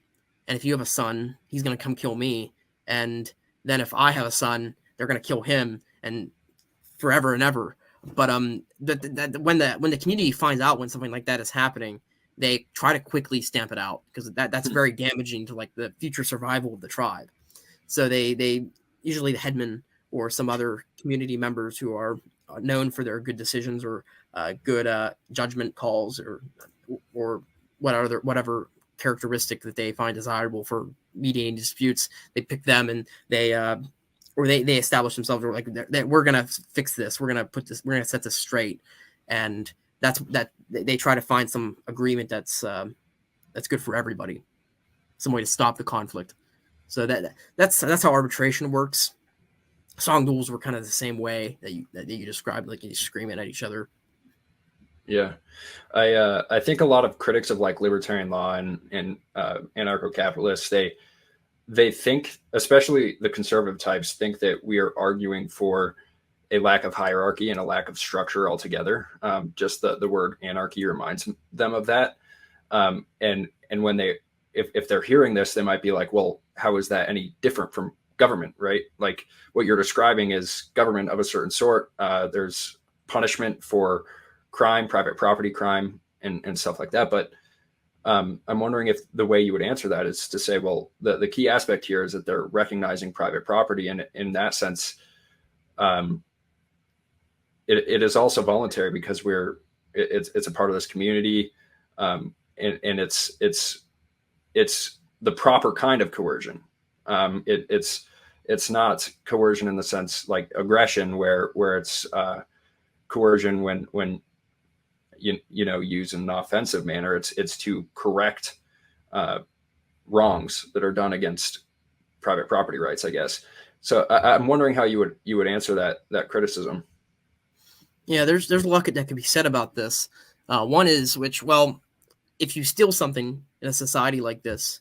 and if you have a son, he's going to come kill me, and then if I have a son, they're going to kill him, and forever and ever. But when the community finds out when something like that is happening, they try to quickly stamp it out because that's very damaging to like the future survival of the tribe. So they usually the headman or some other community members who are known for their good decisions or good judgment calls or whatever characteristic that they find desirable for mediating disputes, they pick them and they establish themselves or like we're gonna fix this, we're gonna set this straight, and they try to find some agreement that's good for everybody, some way to stop the conflict. So that's how arbitration works. Song duels were kind of the same way that you described, like you screaming at each other. Yeah, I think a lot of critics of like libertarian law and anarcho-capitalists, they think, especially the conservative types, think that we are arguing for a lack of hierarchy and a lack of structure altogether. Just the word anarchy reminds them of that. And when if they're hearing this, they might be like, well, how is that any different from government, right? Like what you're describing is government of a certain sort. There's punishment for crime, private property crime, and stuff like that. But I'm wondering if the way you would answer that is to say, well, the key aspect here is that they're recognizing private property, and in that sense, it is also voluntary because it's a part of this community, and it's the proper kind of coercion. It's not coercion in the sense like aggression, where it's coercion when used in an offensive manner. It's to correct wrongs that are done against private property rights, I guess. So I'm wondering how you would answer that criticism. Yeah, there's a lot that can be said about this. One is if you steal something in a society like this,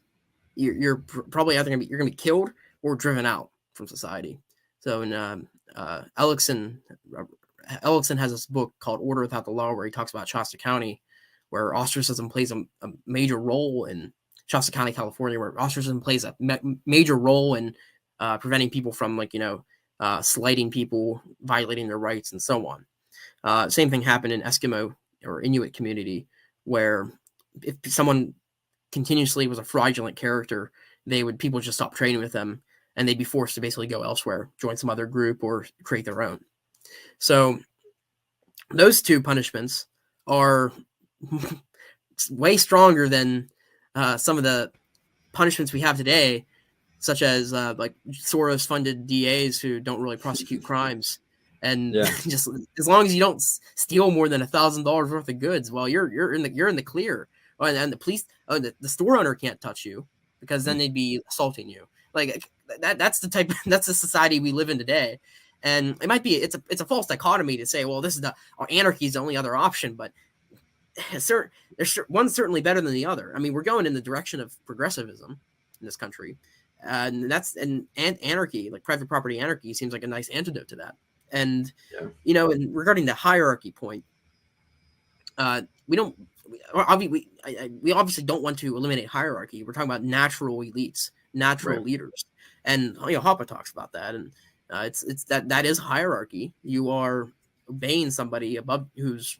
you're probably either you're gonna be killed or driven out from society. So in Ellickson has this book called Order Without the Law, where he talks about Shasta County, where ostracism plays a major role in Shasta County, California, where ostracism plays a major role in preventing people from slighting people, violating their rights, and so on. Same thing happened in Eskimo or Inuit community, where if someone continuously was a fraudulent character, people just stop trading with them, and they'd be forced to basically go elsewhere, join some other group, or create their own. So those two punishments are way stronger than some of the punishments we have today, such as like Soros-funded DAs who don't really prosecute crimes. And just as long as you don't steal more than $1,000 worth of goods, well, you're in the clear. And the police, the store owner can't touch you, because then they'd be assaulting you. Like that's the society we live in today. And it might be it's a false dichotomy to say, well, this is anarchy is the only other option, but one's certainly better than the other. I mean, we're going in the direction of progressivism in this country, and anarchy, like private property anarchy, seems like a nice antidote to that. And and regarding the hierarchy point, we obviously don't want to eliminate hierarchy. We're talking about natural elites, natural leaders, and Hoppe talks about that, and it's that is hierarchy. You are obeying somebody above who's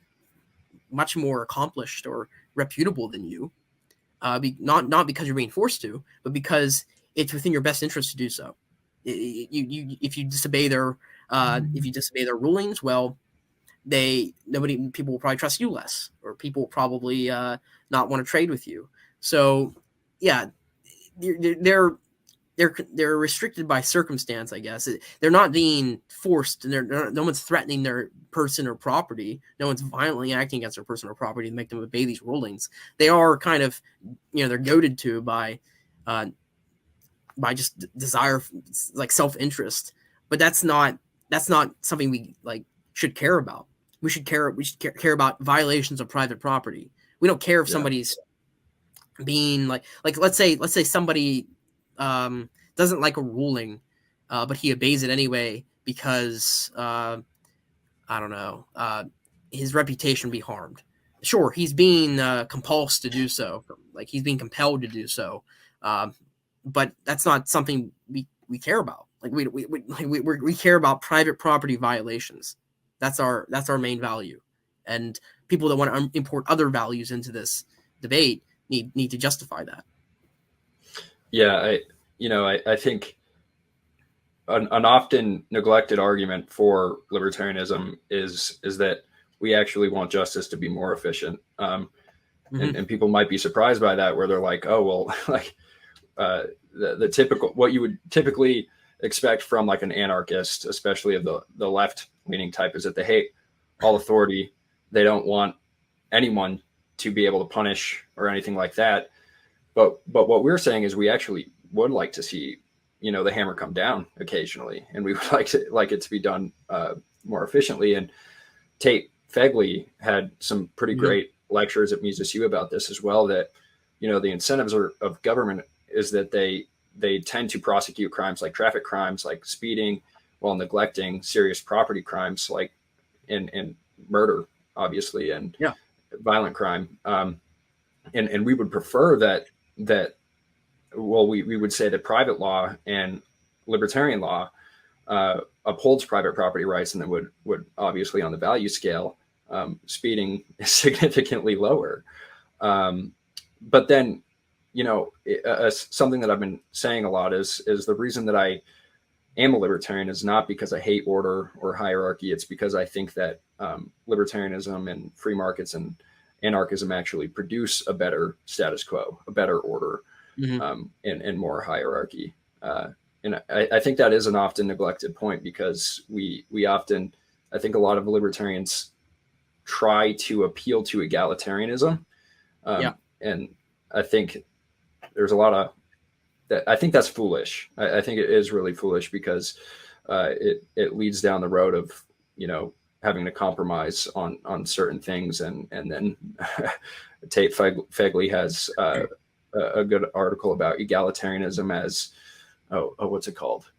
much more accomplished or reputable than you, not because you're being forced to, but because it's within your best interest to do so. If you disobey their rulings, well, people will probably trust you less, or people will probably not want to trade with you. So yeah, they're restricted by circumstance, I guess. They're not being forced, and no one's threatening their person or property. No one's violently acting against their person or property to make them obey these rulings. They are kind of, they're goaded to by just desire, like self-interest. But that's not something we should care about. We should care about violations of private property. We don't care if somebody's being like let's say somebody doesn't like a ruling, but he obeys it anyway because I don't know, his reputation be harmed. Sure, he's being compulsed to do so, like he's being compelled to do so, but that's not something we care about. Like we care about private property violations. That's our main value, and people that want to import other values into this debate need to justify that. Yeah, I think an often neglected argument for libertarianism is that we actually want justice to be more efficient, and people might be surprised by that, where they're like, oh well, like the typical, what you would typically expect from like an anarchist, especially of the left leaning type, is that they hate all authority. They don't want anyone to be able to punish or anything like that. But what we're saying is we actually would like to see, the hammer come down occasionally, and we would like it to be done more efficiently. And Tate Fegley had some pretty great lectures at Mises U about this as well, that, the incentives of government is that they they tend to prosecute crimes like traffic crimes, like speeding, while neglecting serious property crimes like in murder, obviously, and Yeah. violent crime. And we would prefer that well, we would say that private law and libertarian law upholds private property rights, and then would obviously on the value scale, speeding is significantly lower. But then, something that I've been saying a lot is the reason that I am a libertarian is not because I hate order or hierarchy. It's because I think that libertarianism and free markets and anarchism actually produce a better status quo, a better order, and more hierarchy. And I think that is an often neglected point, because we often, I think a lot of libertarians try to appeal to egalitarianism. And I think there's a lot of that. I think that's foolish. I think it is really foolish, because it leads down the road of, having to compromise on certain things. And then Tate Fegley has a good article about egalitarianism as, what's it called?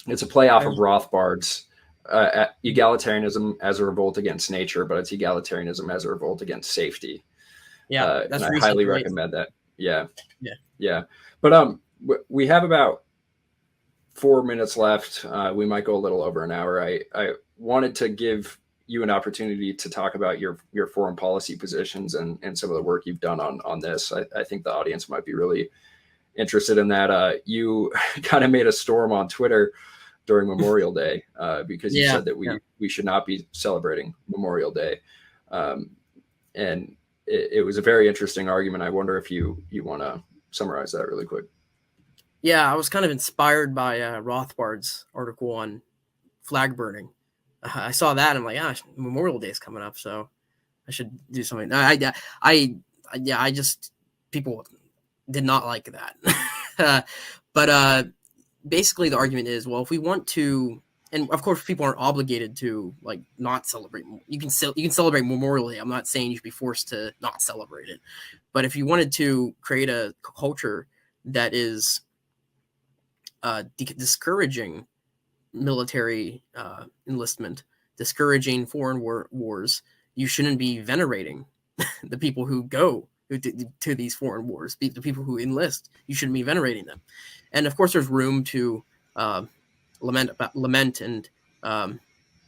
It's a play off of Rothbard's egalitarianism as a revolt against nature, but it's egalitarianism as a revolt against safety. Yeah, and I highly recommend that. Yeah. But we have about 4 minutes left. We might go a little over an hour. I wanted to give you an opportunity to talk about your foreign policy positions and some of the work you've done on this. I think the audience might be really interested in that. You kind of made a storm on Twitter during Memorial Day because you said that we should not be celebrating Memorial Day. And it was a very interesting argument. I wonder if you want to summarize that really quick. Yeah, I was kind of inspired by Rothbard's article on flag burning. I saw that and I'm like, Memorial Day is coming up, so I should do something. I just, people did not like that. But basically the argument is, well, if we want to, and of course people aren't obligated to like not celebrate. You can celebrate Memorial Day. I'm not saying you should be forced to not celebrate it. But if you wanted to create a culture that is discouraging military enlistment, discouraging foreign wars, you shouldn't be venerating the people who go to these foreign wars, the people who enlist. You shouldn't be venerating them. And of course, there's room to lament and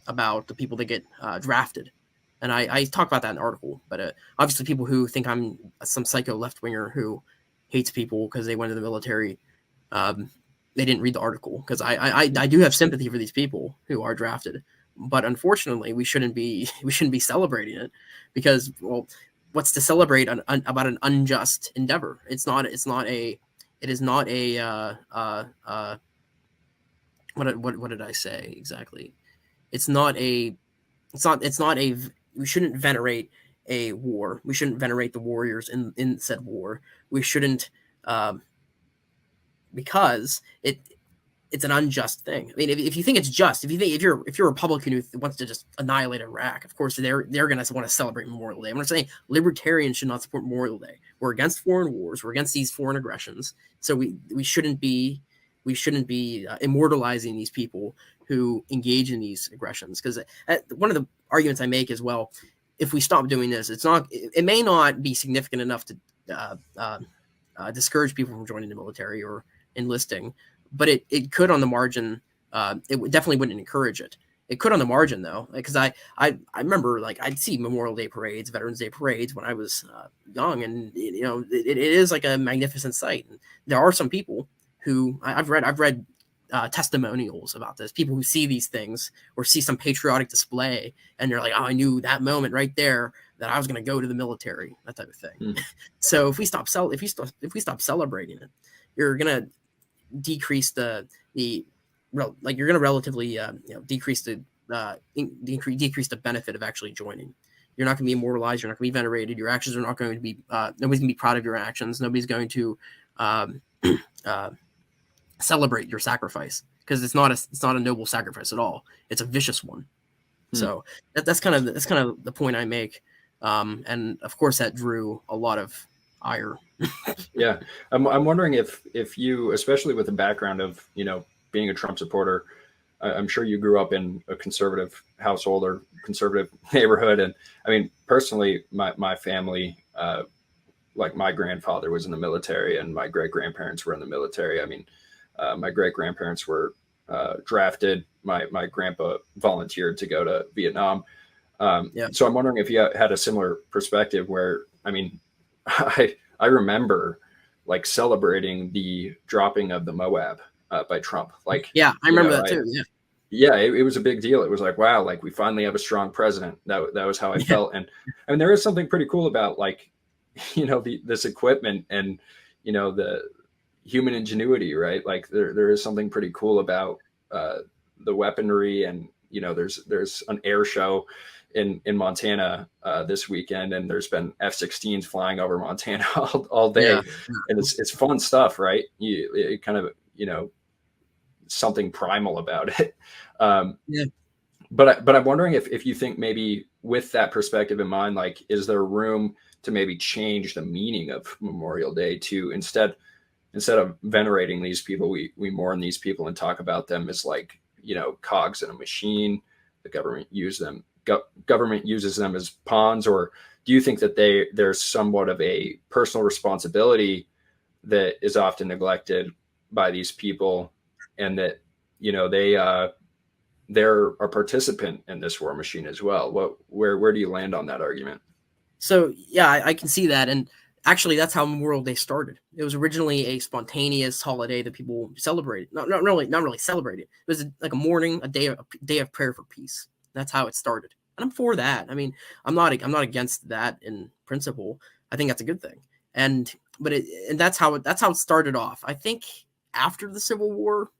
about the people that get drafted. And I talk about that in the article. But obviously, people who think I'm some psycho left winger who hates people because they went to the military, they didn't read the article, because I do have sympathy for these people who are drafted. But unfortunately, we shouldn't be celebrating it, because, well, what's to celebrate about an unjust endeavor? It is not a what did I say exactly? We shouldn't venerate a war. We shouldn't venerate the warriors in said war. We shouldn't, because it's an unjust thing. I mean, if you think it's just, if you're a Republican who wants to just annihilate Iraq, of course they're going to want to celebrate Memorial Day. I'm not saying libertarians should not support Memorial Day. We're against foreign wars. We're against these foreign aggressions. So we shouldn't be immortalizing these people who engage in these aggressions. Because one of the arguments I make is, well, if we stop doing this, it may not be significant enough to discourage people from joining the military or enlisting, but it could on the margin. It definitely wouldn't encourage it. It could on the margin, though, because I remember, like, I'd see Memorial Day parades, Veterans Day parades when I was young, and it is like a magnificent sight. And there are some people who I've read testimonials about this, people who see these things or see some patriotic display, and they're like, oh, I knew that moment right there that I was going to go to the military, that type of thing. So if we stop celebrating it, you're going to decrease you're going to relatively decrease the benefit of actually joining. You're not going to be immortalized. You're not going to be venerated. Your actions are not going to be. Nobody's going to be proud of your actions. Nobody's going to celebrate your sacrifice, because it's not a noble sacrifice at all. It's a vicious one. So that's kind of the point I make. And of course, that drew a lot of higher. Yeah, I'm wondering if you, especially with the background of being a Trump supporter, I'm sure you grew up in a conservative household or conservative neighborhood, and I mean personally, my family, like my grandfather was in the military, and my great grandparents were in the military. I mean, my great grandparents were drafted. My grandpa volunteered to go to Vietnam. Yeah. So I'm wondering if you had a similar perspective where, I mean, I remember like celebrating the dropping of the Moab by Trump. Like, Yeah, I remember that too. Yeah. Yeah, it was a big deal. It was like, wow, like we finally have a strong president. That was how I Yeah. felt. And I mean, there is something pretty cool about like, this equipment and, the human ingenuity, right? Like there is something pretty cool about the weaponry, and there's an air show in Montana this weekend, and there's been F-16s flying over Montana all day, Yeah. and it's fun stuff, right? It kind of something primal about it. Yeah. But I'm wondering if you think maybe with that perspective in mind, like, is there room to maybe change the meaning of Memorial Day to instead of venerating these people, we mourn these people and talk about them as like, cogs in a machine. The government government uses them as pawns, or do you think that there's somewhat of a personal responsibility that is often neglected by these people, and that they're a participant in this war machine as well? Where do you land on that argument? So yeah, I can see that, and actually, that's how Memorial Day started. It was originally a spontaneous holiday that people celebrated. Not really celebrated. It was like a mourning, a day of prayer for peace. That's how it started, and I'm for that. I mean, I'm not against that in principle. I think that's a good thing, and that's how it started off. I think after the Civil War,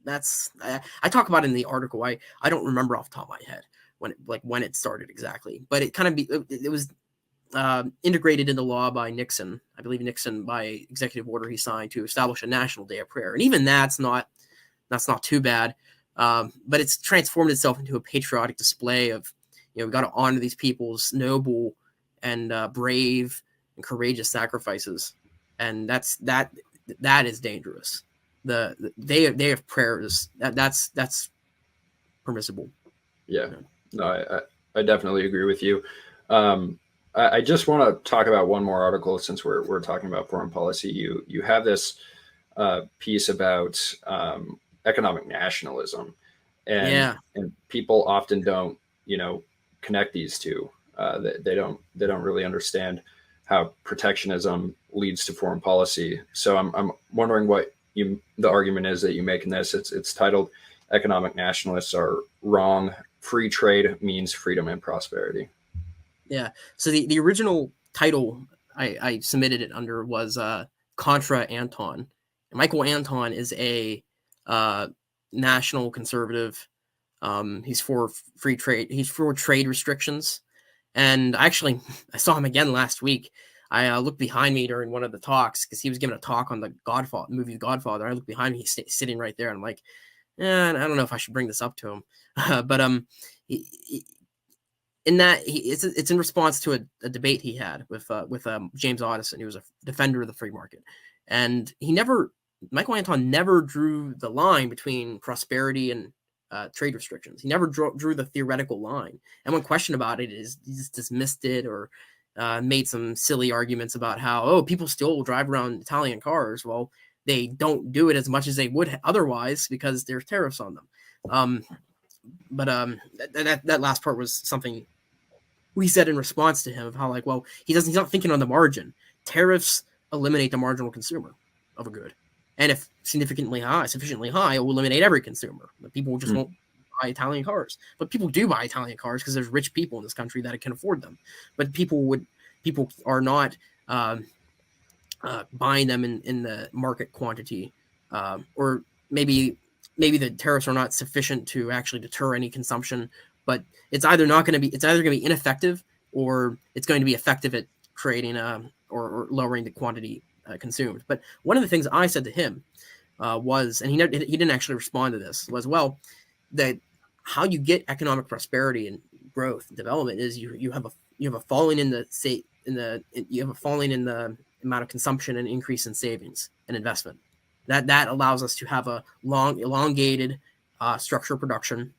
I talk about it in the article. I don't remember off the top of my head when it started exactly, but it was integrated into law by Nixon. I believe Nixon, by executive order he signed, to establish a national day of prayer, and even that's not too bad. But it's transformed itself into a patriotic display of, we've got to honor these people's noble and brave and courageous sacrifices, and that is dangerous. The day of prayer is that's permissible. Yeah, no, I definitely agree with you. I just want to talk about one more article since we're talking about foreign policy. You have this piece about economic nationalism, and Yeah. and people often don't connect these two. They don't really understand how protectionism leads to foreign policy. So I'm wondering what the argument is that you make in this. It's titled "Economic Nationalists Are Wrong. Free Trade Means Freedom and Prosperity." Yeah. So the original title I submitted it under was Contra Anton. And Michael Anton is a national conservative. He's for free trade. He's for trade restrictions. And actually, I saw him again last week. I looked behind me during one of the talks because he was giving a talk on the movie Godfather. I looked behind me, he's sitting right there, and I'm like, I don't know if I should bring this up to him. But in that it's in response to a debate he had with James Addison, who was a defender of the free market, and Michael Anton never drew the line between prosperity and trade restrictions. He never drew the theoretical line, and when questioned about it, he just dismissed it or made some silly arguments about how people still drive around Italian cars. Well, they don't do it as much as they would otherwise because there's tariffs on them. But that last part was something we said in response to him of how, like, well, he's not thinking on the margin. Tariffs eliminate the marginal consumer of a good, and if sufficiently high, it will eliminate every consumer. The people just won't buy Italian cars, but people do buy Italian cars because there's rich people in this country that can afford them. But people are not buying them in the market quantity, or maybe the tariffs are not sufficient to actually deter any consumption. But it's either going to be ineffective, or it's going to be effective at creating or lowering the quantity consumed. But one of the things I said to him was, and he didn't actually respond to this, was, well, that how you get economic prosperity and growth and development is you have a falling in the state you have a falling in the amount of consumption and increase in savings and investment. That allows us to have a elongated structure of production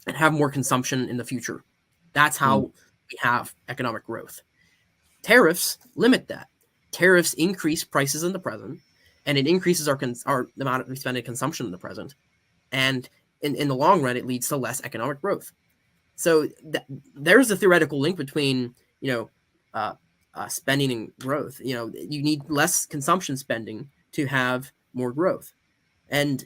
and have more consumption in the future. That's how we have economic growth. Tariffs limit that. Tariffs increase prices in the present, and it increases our amount we spend in consumption in the present. And in the long run, it leads to less economic growth. So there's a theoretical link between, spending and growth. You need less consumption spending to have more growth. And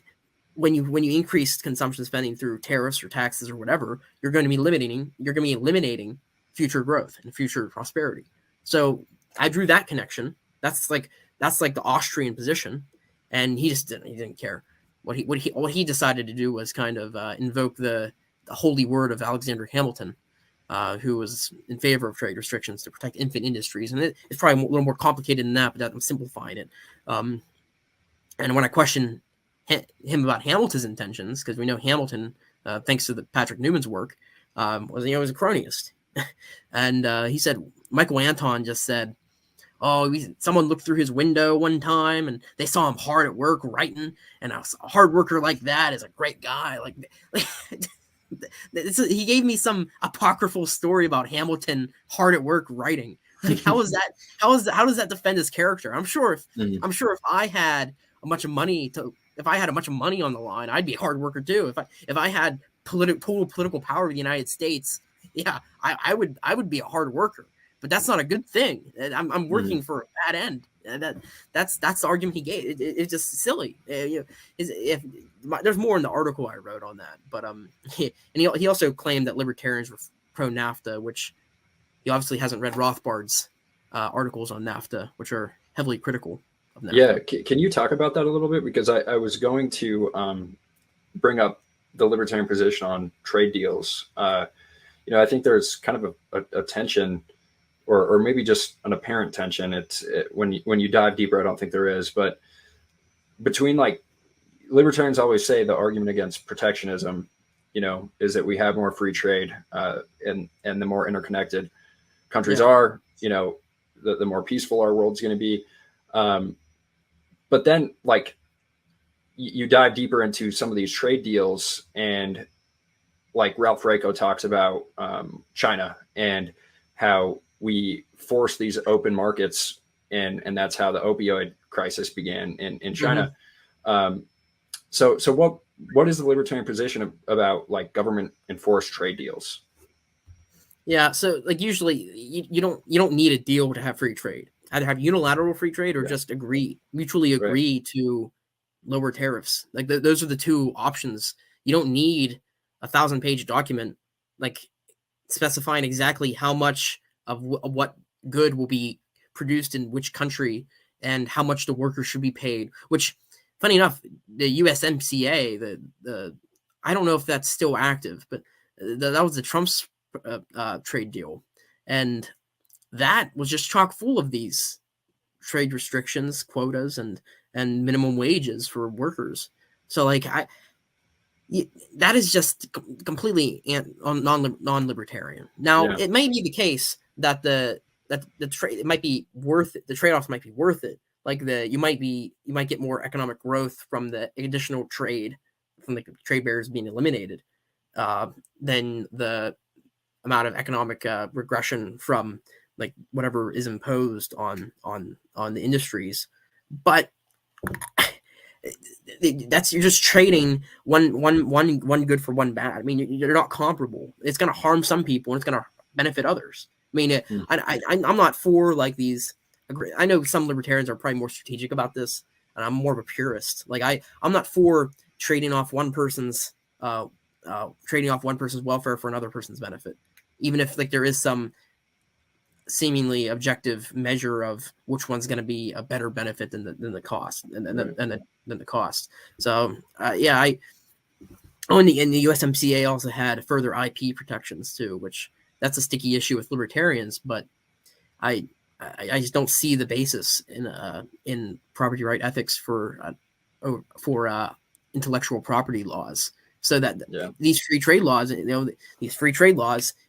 when you increase consumption spending through tariffs or taxes or whatever, you're going to be eliminating future growth and future prosperity. So I drew that connection. That's like the Austrian position, and he didn't care. What he decided to do was kind of invoke the holy word of Alexander Hamilton, who was in favor of trade restrictions to protect infant industries. And it's probably a little more complicated than that, but I'm simplifying it. And when I question him about Hamilton's intentions, because we know Hamilton, thanks to Patrick Newman's work, was a cronyist. And he said, Michael Anton just said, someone looked through his window one time and they saw him hard at work writing, and a hard worker like that is a great guy. He gave me some apocryphal story about Hamilton hard at work writing. Like, how does that defend his character? I'm sure if I had a bunch of money on the line, I'd be a hard worker too. If I had political power in the United States, yeah, I would be a hard worker. But that's not a good thing. I'm working for a bad end. That's the argument he gave. It's just silly. There's more in the article I wrote on that. But he also claimed that libertarians were pro NAFTA, which he obviously hasn't read Rothbard's articles on NAFTA, which are heavily critical of NAFTA. Yeah, can you talk about that a little bit? Because I was going to bring up the libertarian position on trade deals. I think there's kind of a tension. Or maybe just an apparent tension. When you dive deeper, I don't think there is, but between libertarians always say the argument against protectionism, is that we have more free trade, and the more interconnected countries are, the more peaceful our world's going to be. But then you dive deeper into some of these trade deals, and Ralph Raico talks about China and how we force these open markets, and that's how the opioid crisis began in China. Mm-hmm. So what is the libertarian position about government enforced trade deals? Yeah, so usually you don't need a deal to have free trade. Either have unilateral free trade or just mutually agree to lower tariffs. Those are the two options. You don't need a 1,000-page document specifying exactly how much of what good will be produced in which country and how much the workers should be paid, which, funny enough, the USMCA, I don't know if that's still active, but that was the Trump's trade deal. And that was just chock full of these trade restrictions, quotas, and minimum wages for workers. So that is just completely non-libertarian. Now, it may be the case that the trade, it might be worth it. The trade-offs might be worth it. You might get more economic growth from the additional trade, from the trade barriers being eliminated, than the amount of economic regression from whatever is imposed on the industries. But you're just trading one good for one bad. I mean, you're not comparable. It's going to harm some people and it's going to benefit others. I mean, I'm not for these. I know some libertarians are probably more strategic about this, and I'm more of a purist. I'm not for trading off one person's welfare for another person's benefit, even if there is some seemingly objective measure of which one's going to be a better benefit than the cost than the cost. So in the USMCA also had further IP protections too, which that's a sticky issue with libertarians, but I just don't see the basis in property right ethics for intellectual property laws. So that these free trade laws,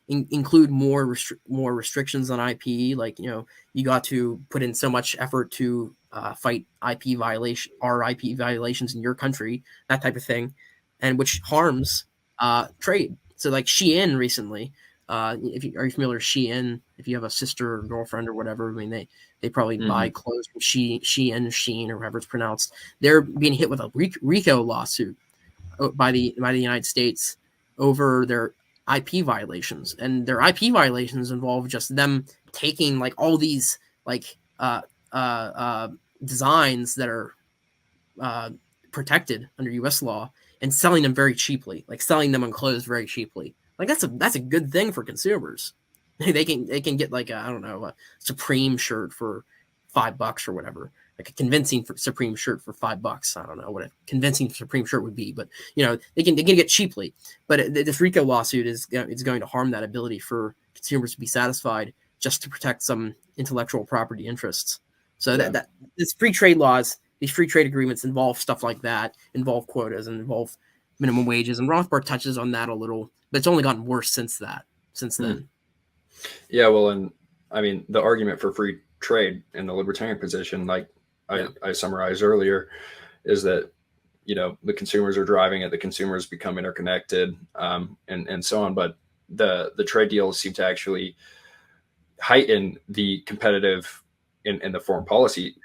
include more restrictions on IP. Like, you got to put in so much effort to fight IP violations in your country, that type of thing, and which harms trade. So like Shein recently, are you familiar with Shein? If you have a sister or girlfriend or whatever, I mean, they probably buy clothes from Shein or however it's pronounced. They're being hit with a RICO lawsuit by the United States over their IP violations, and their IP violations involve just them taking like all these like designs that are protected under U.S. law and selling them very cheaply, like selling them on clothes very cheaply. Like that's a good thing for consumers. They can get like a Supreme shirt for $5 or whatever, like a convincing Supreme shirt for $5. I don't know what a convincing Supreme shirt would be, but they can get cheaply. But this RICO lawsuit is going to harm that ability for consumers to be satisfied just to protect some intellectual property interests. So that this free trade laws, these free trade agreements involve stuff like that, involve quotas and involve minimum wages. And Rothbard touches on that a little, but it's only gotten worse since then. Yeah, well, and I mean, the argument for free trade in the libertarian position, like I summarized earlier, is that the consumers are driving it, the consumers become interconnected, and so on. But the trade deals seem to actually heighten the competitive in the foreign policy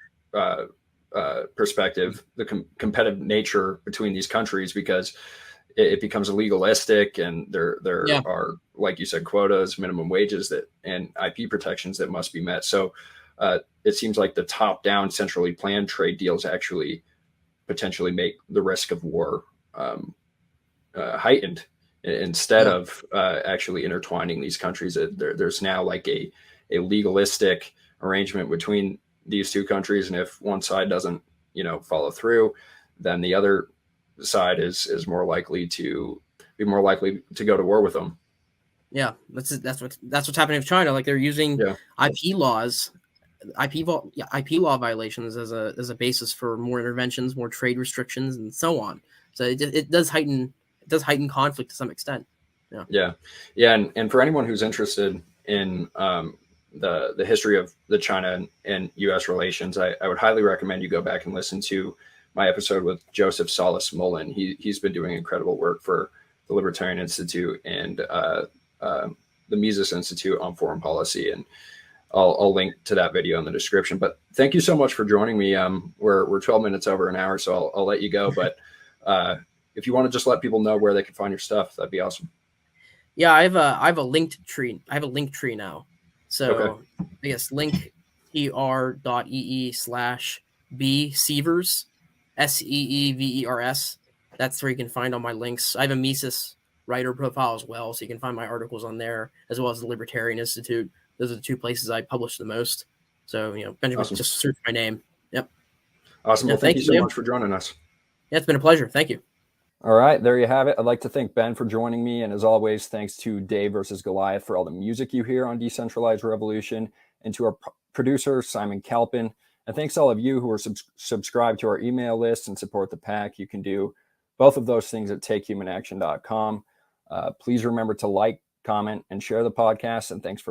perspective, the competitive nature between these countries, because it becomes legalistic, and there are, like you said, quotas, minimum wages and IP protections that must be met. So it seems like the top-down, centrally planned trade deals actually potentially make the risk of war heightened instead of actually intertwining these countries. There's now like a legalistic arrangement between these two countries, and if one side doesn't follow through, then the other side is more likely to go to war with them. Yeah, that's what's happening with China. Like, they're using IP law violations as a basis for more interventions, more trade restrictions, and so on. So it does heighten conflict to some extent. Yeah. And for anyone who's interested in the history of the China and U.S. relations, I would highly recommend you go back and listen to my episode with Joseph Solis Mullen. He's been doing incredible work for the Libertarian Institute and the Mises Institute on Foreign Policy, and I'll link to that video in the description. But thank you so much for joining me. We're 12 minutes over an hour, so I'll let you go. But if you want to just let people know where they can find your stuff, that'd be awesome. Yeah, I have a linked tree. I have a link tree now. So I guess linktr.ee /bseevers, SEEVERS. That's where you can find all my links. I have a Mises writer profile as well, so you can find my articles on there, as well as the Libertarian Institute. Those are the two places I publish the most. So, Benjamin, awesome. Just search my name. Yep. Awesome. Well, thank you so much for joining us. Yeah, it's been a pleasure. Thank you. All right, there you have it. I'd like to thank Ben for joining me. And as always, thanks to Dave versus Goliath for all the music you hear on Decentralized Revolution, and to our producer, Simon Kalpin. And thanks to all of you who are subscribed to our email list and support the PAC. You can do both of those things at takehumanaction.com. Please remember to like, comment, and share the podcast. And thanks for watching.